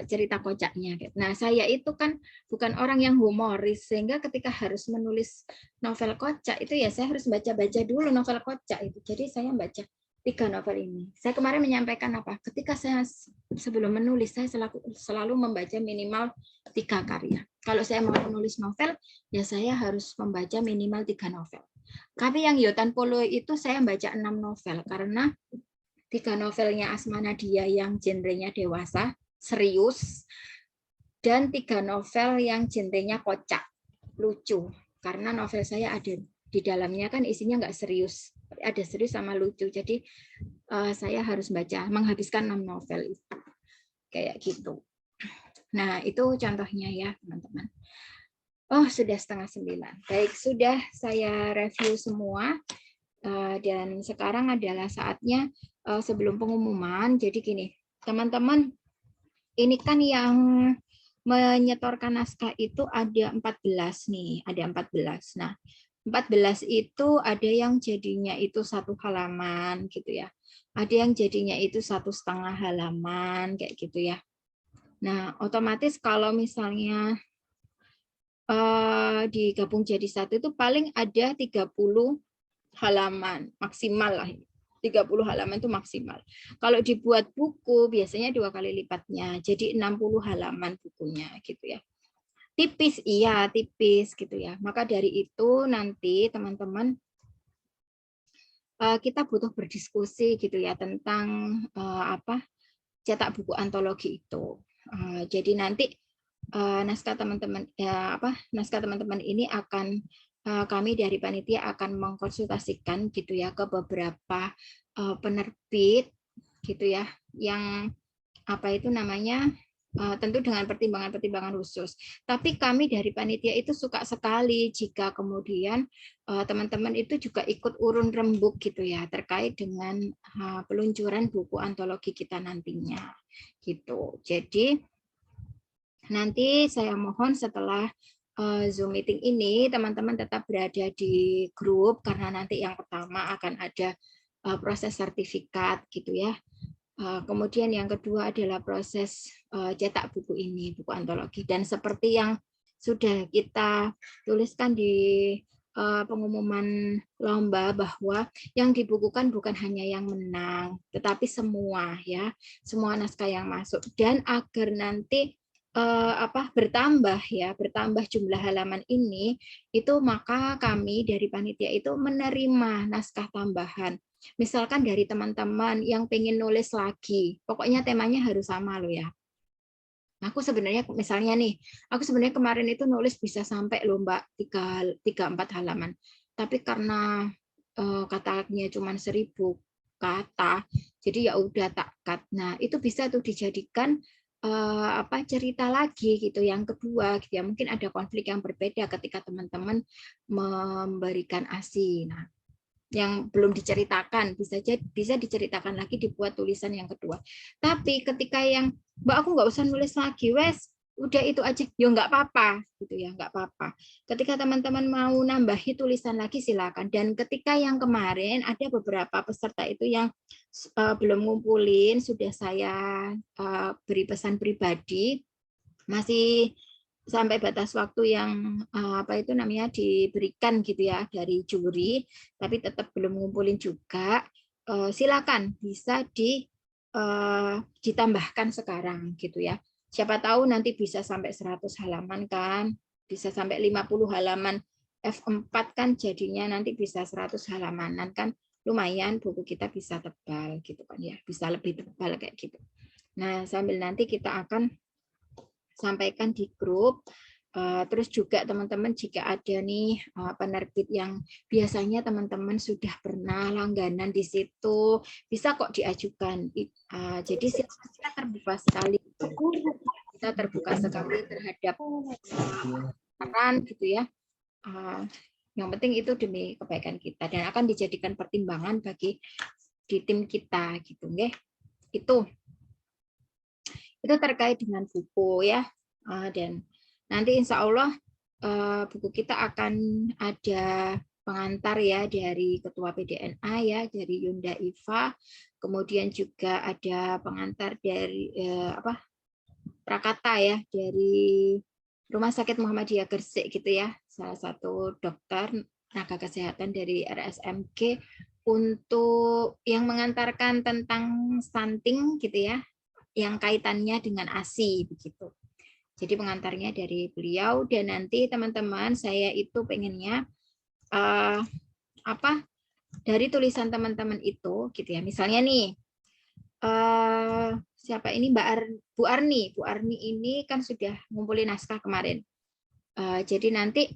cerita kocaknya. Nah, saya itu kan bukan orang yang humoris, sehingga ketika harus menulis novel kocak itu ya saya harus baca-baca dulu novel kocak itu. Jadi saya baca 3 novel ini. Saya kemarin menyampaikan ketika saya sebelum menulis saya selalu membaca minimal 3 karya. Kalau saya mau menulis novel, ya saya harus membaca minimal 3 novel. Tapi yang Yotan Poluwo itu saya baca 6 novel karena 3 novelnya Asma Nadia yang genrenya dewasa, serius, dan 3 novel yang genrenya kocak, lucu. karena novel saya ada di dalamnya kan isinya nggak serius, ada serius sama lucu. Jadi saya harus menghabiskan 6 novel itu kayak gitu. Nah, itu contohnya ya, teman-teman. Oh, sudah 8:30. Baik, sudah saya review semua. Dan sekarang adalah saatnya sebelum pengumuman. Jadi gini, teman-teman, ini kan yang menyetorkan naskah itu ada 14 nih, ada 14. Nah, 14 itu ada yang jadinya itu 1 halaman gitu ya. Ada yang jadinya itu 1,5 halaman kayak gitu ya. Nah, otomatis kalau misalnya digabung jadi 1 itu paling ada 30 halaman maksimal lah. 30 halaman itu maksimal. Kalau dibuat buku biasanya 2 kali lipatnya. Jadi 60 halaman bukunya gitu ya. Tipis, iya tipis gitu ya. Maka dari itu nanti teman-teman kita butuh berdiskusi gitu ya tentang cetak buku antologi itu. Jadi nanti naskah teman-teman ini akan kami dari panitia akan mengkonsultasikan gitu ya ke beberapa penerbit gitu ya yang tentu dengan pertimbangan-pertimbangan khusus. Tapi kami dari panitia itu suka sekali jika kemudian teman-teman itu juga ikut urun rembuk gitu ya terkait dengan peluncuran buku antologi kita nantinya gitu. Jadi nanti saya mohon setelah Zoom meeting ini teman-teman tetap berada di grup karena nanti yang pertama akan ada proses sertifikat gitu ya. Kemudian yang kedua adalah proses cetak buku ini, buku antologi. Dan seperti yang sudah kita tuliskan di pengumuman lomba bahwa yang dibukukan bukan hanya yang menang, tetapi semua ya, semua naskah yang masuk. Dan agar nanti bertambah jumlah halaman ini, itu maka kami dari panitia itu menerima naskah tambahan. Misalkan dari teman-teman yang pengen nulis lagi, pokoknya temanya harus sama loh ya. Aku sebenarnya misalnya nih, aku sebenarnya kemarin itu nulis bisa sampai loh Mbak 3-4 halaman. Tapi karena katanya cuma 1000 kata, jadi ya udah tak cut. Nah, itu bisa tuh dijadikan cerita lagi gitu yang kedua gitu ya. Mungkin ada konflik yang berbeda ketika teman-teman memberikan ASI. Nah, yang belum diceritakan bisa diceritakan lagi dibuat tulisan yang kedua. Tapi ketika yang Mbak aku nggak usah nulis lagi, wes udah itu aja, ya nggak apa-apa gitu ya, nggak apa-apa. Ketika teman-teman mau nambahi tulisan lagi silakan. Dan ketika yang kemarin ada beberapa peserta itu yang belum ngumpulin, sudah saya beri pesan pribadi, masih sampai batas waktu yang diberikan gitu ya dari juri, tapi tetap belum ngumpulin juga, silakan bisa ditambahkan sekarang gitu ya. Siapa tahu nanti bisa sampai 100 halaman kan, bisa sampai 50 halaman F4 kan jadinya nanti bisa 100 halamanan kan, lumayan buku kita bisa tebal gitu kan ya, bisa lebih tebal kayak gitu. Nah, sambil nanti kita akan sampaikan di grup. Terus juga teman-teman jika ada nih penerbit yang biasanya teman-teman sudah pernah langganan di situ, bisa kok diajukan. Jadi kita terbuka sekali, terhadap saran gitu ya. Yang penting itu demi kebaikan kita dan akan dijadikan pertimbangan bagi di tim kita gitu, nggih. Itu terkait dengan buku ya, dan nanti insya Allah buku kita akan ada pengantar ya dari Ketua PDNA ya, dari Yunda Iva, kemudian juga ada pengantar dari Prakata ya, dari Rumah Sakit Muhammadiyah Gresik gitu ya, salah satu dokter tenaga kesehatan dari RSMG untuk yang mengantarkan tentang stunting gitu ya, yang kaitannya dengan ASI begitu. Jadi pengantarnya dari beliau dan nanti teman-teman saya itu pengennya dari tulisan teman-teman itu gitu ya. Misalnya nih siapa ini Bu Arni ini kan sudah ngumpulin naskah kemarin. Jadi nanti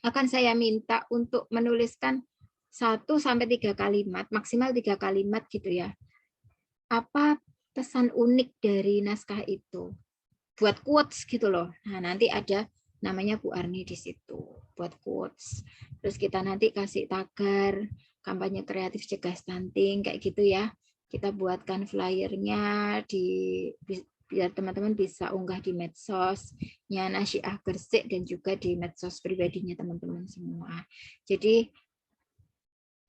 akan saya minta untuk menuliskan 1 sampai 3 kalimat, maksimal 3 kalimat gitu ya. Apa pesan unik dari naskah itu? Buat quotes gitu loh. Nah, nanti ada namanya Bu Arni di situ buat quotes. Terus kita nanti kasih tagar kampanye kreatif cegah stunting kayak gitu ya. Kita buatkan flyernya biar teman-teman bisa unggah di medsosnya Nasyiah Gresik dan juga di medsos pribadinya teman-teman semua. Jadi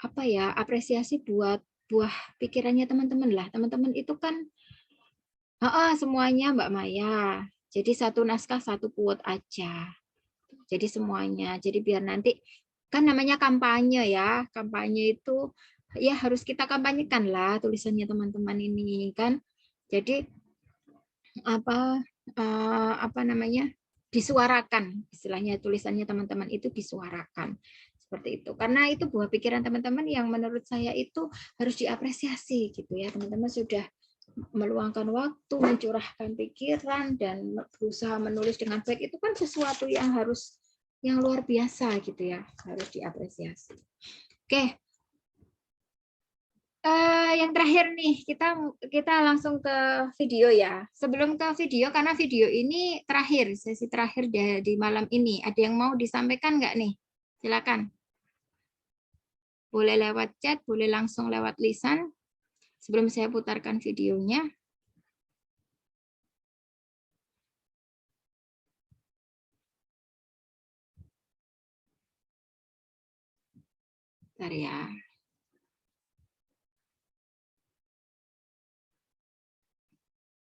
apa ya, apresiasi buat buah pikirannya teman-teman lah. Teman-teman itu kan semuanya Mbak Maya. Jadi satu naskah satu quote aja. Jadi semuanya. Jadi biar nanti kan namanya kampanye ya. Kampanye itu ya harus kita kampanyekan lah tulisannya teman-teman ini kan. Jadi apa namanya? Disuarakan. Istilahnya tulisannya teman-teman itu disuarakan. Seperti itu. Karena itu buah pikiran teman-teman yang menurut saya itu harus diapresiasi gitu ya. Teman-teman sudah meluangkan waktu, mencurahkan pikiran dan berusaha menulis dengan baik, itu kan sesuatu yang luar biasa gitu ya, harus diapresiasi. Oke. Yang terakhir nih, kita langsung ke video ya. Sebelum ke video, karena video ini terakhir, sesi terakhir di malam ini. Ada yang mau disampaikan nggak nih? Silakan. Boleh lewat chat, boleh langsung lewat lisan. Sebelum saya putarkan videonya. Bentar ya.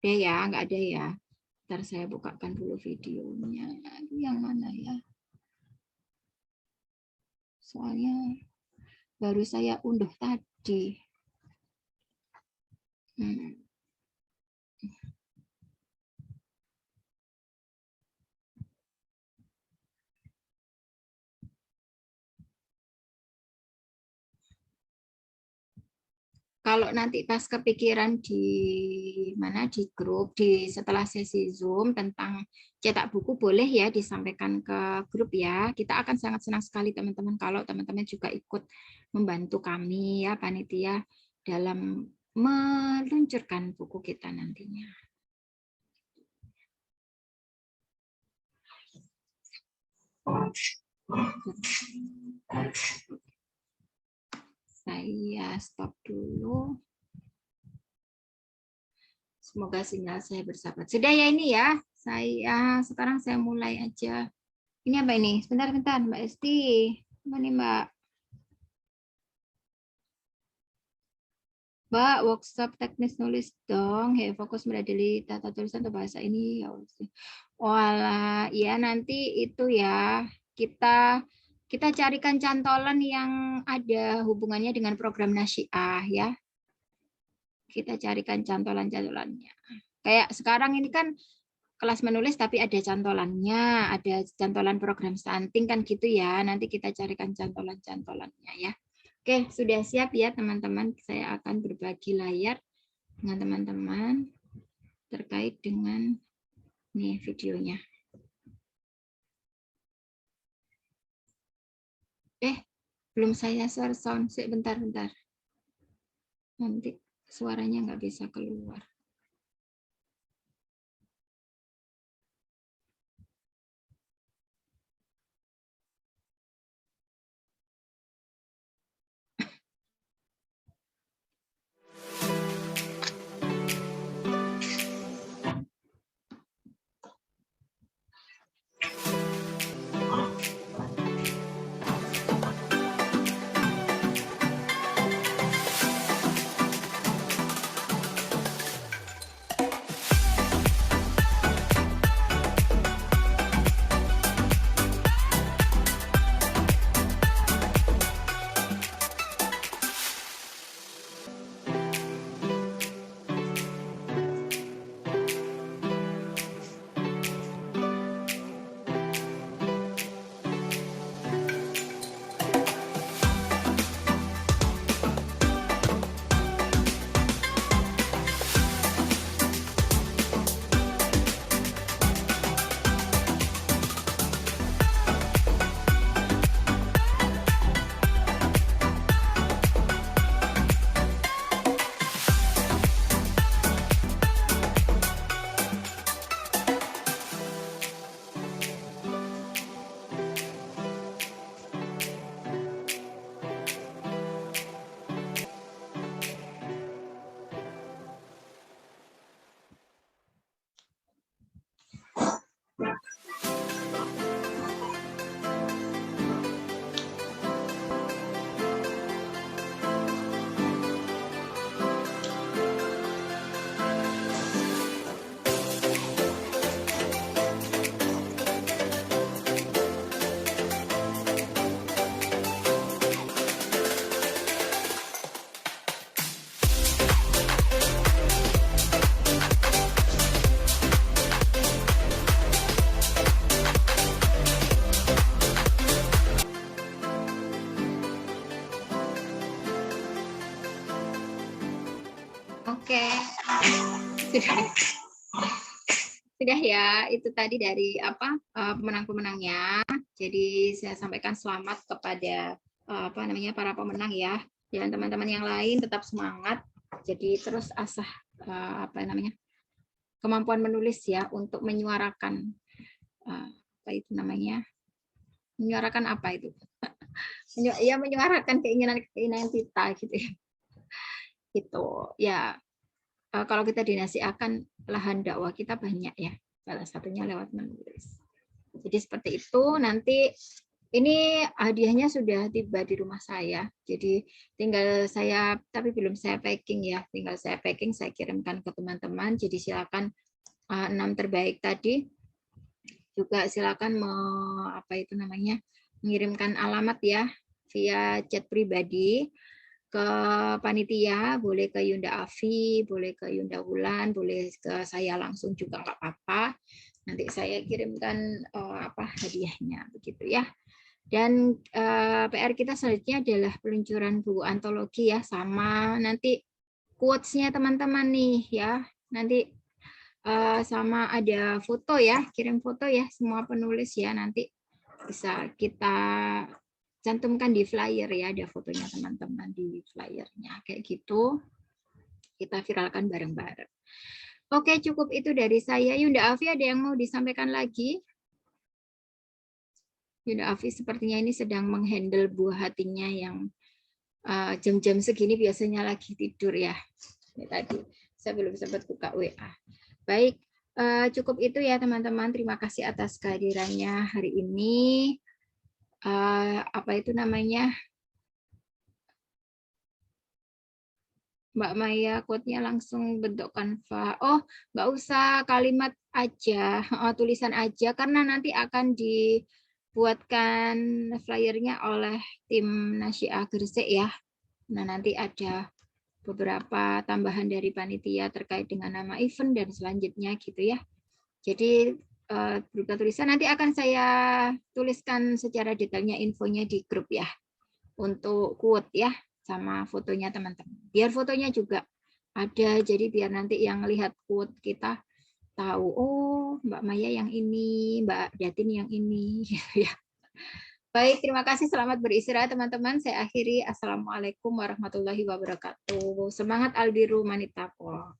Ada ya, nggak ada ya. Bentar saya bukakan dulu videonya. Yang mana ya? Soalnya baru saya unduh tadi. Kalau nanti pas kepikiran di grup setelah sesi Zoom tentang cetak buku, boleh ya disampaikan ke grup ya. Kita akan sangat senang sekali teman-teman kalau teman-teman juga ikut membantu kami ya panitia dalam meluncurkan buku kita nantinya. Saya stop dulu. Semoga sinyal saya bersahabat. Sudah ya ini ya. Sekarang saya mulai aja. Ini apa ini? Sebentar, Mbak Esti. Apa nih, Mbak? Mbak, workshop teknis nulis dong. Fokus meradili tata tulisan atau bahasa ini. Walah, ya nanti itu ya. Kita carikan cantolan yang ada hubungannya dengan program Nasyiah ya. Kita carikan cantolan-cantolannya. Kayak sekarang ini kan kelas menulis tapi ada cantolannya, ada cantolan program stunting kan gitu ya. Nanti kita carikan cantolan-cantolannya ya. Oke, sudah siap ya teman-teman. Saya akan berbagi layar dengan teman-teman terkait dengan nih videonya. Belum saya share sound, bentar. Nanti suaranya nggak bisa keluar. Oke. Sudah ya, itu tadi dari pemenang-pemenangnya. Jadi saya sampaikan selamat kepada para pemenang ya. Dan teman-teman yang lain tetap semangat. Jadi terus asah kemampuan menulis ya untuk menyuarakan menyuarakan apa itu? Ya menyuarakan keinginan kita gitu ya. Itu ya. Kalau kita dinasihatkan lahan dakwah kita banyak ya, salah satunya lewat menulis. Jadi seperti itu. Nanti ini hadiahnya sudah tiba di rumah saya. Jadi tinggal saya, tapi belum saya packing ya. Tinggal saya packing, saya kirimkan ke teman-teman. Jadi silakan 6 terbaik tadi juga silakan mengirimkan alamat ya via chat pribadi ke panitia, boleh ke Yunda Afi, boleh ke Yunda Wulan, boleh ke saya langsung juga nggak apa-apa. Nanti saya kirimkan hadiahnya begitu ya. Dan PR kita selanjutnya adalah peluncuran buku antologi ya, sama nanti quotes-nya teman-teman nih ya. Nanti sama ada foto ya, kirim foto ya semua penulis ya, nanti bisa kita cantumkan di flyer ya, ada fotonya teman-teman di flyernya kayak gitu, kita viralkan bareng-bareng. Oke, cukup itu dari saya. Yunda Afi, ada yang mau disampaikan lagi? Yunda Afi sepertinya ini sedang menghandle buah hatinya yang jam-jam segini biasanya lagi tidur ya. Ini tadi saya belum sempat buka WA. Baik, cukup itu ya teman-teman. Terima kasih atas kehadirannya hari ini. Mbak Maya, quote-nya langsung bentuk Canva. Oh, nggak usah kalimat aja, tulisan aja, karena nanti akan dibuatkan flyernya oleh tim Nasyiah Gresik ya. Nah, nanti ada beberapa tambahan dari panitia terkait dengan nama event dan selanjutnya gitu ya. Jadi berupa tulisan nanti akan saya tuliskan secara detailnya infonya di grup ya untuk quote ya sama fotonya teman-teman. Biar fotonya juga ada, jadi biar nanti yang lihat quote kita tahu, oh Mbak Maya yang ini, Mbak Datin yang ini ya. Baik, terima kasih. Selamat beristirahat teman-teman. Saya akhiri. Assalamualaikum warahmatullahi wabarakatuh. Semangat Albiru Manitaqwa.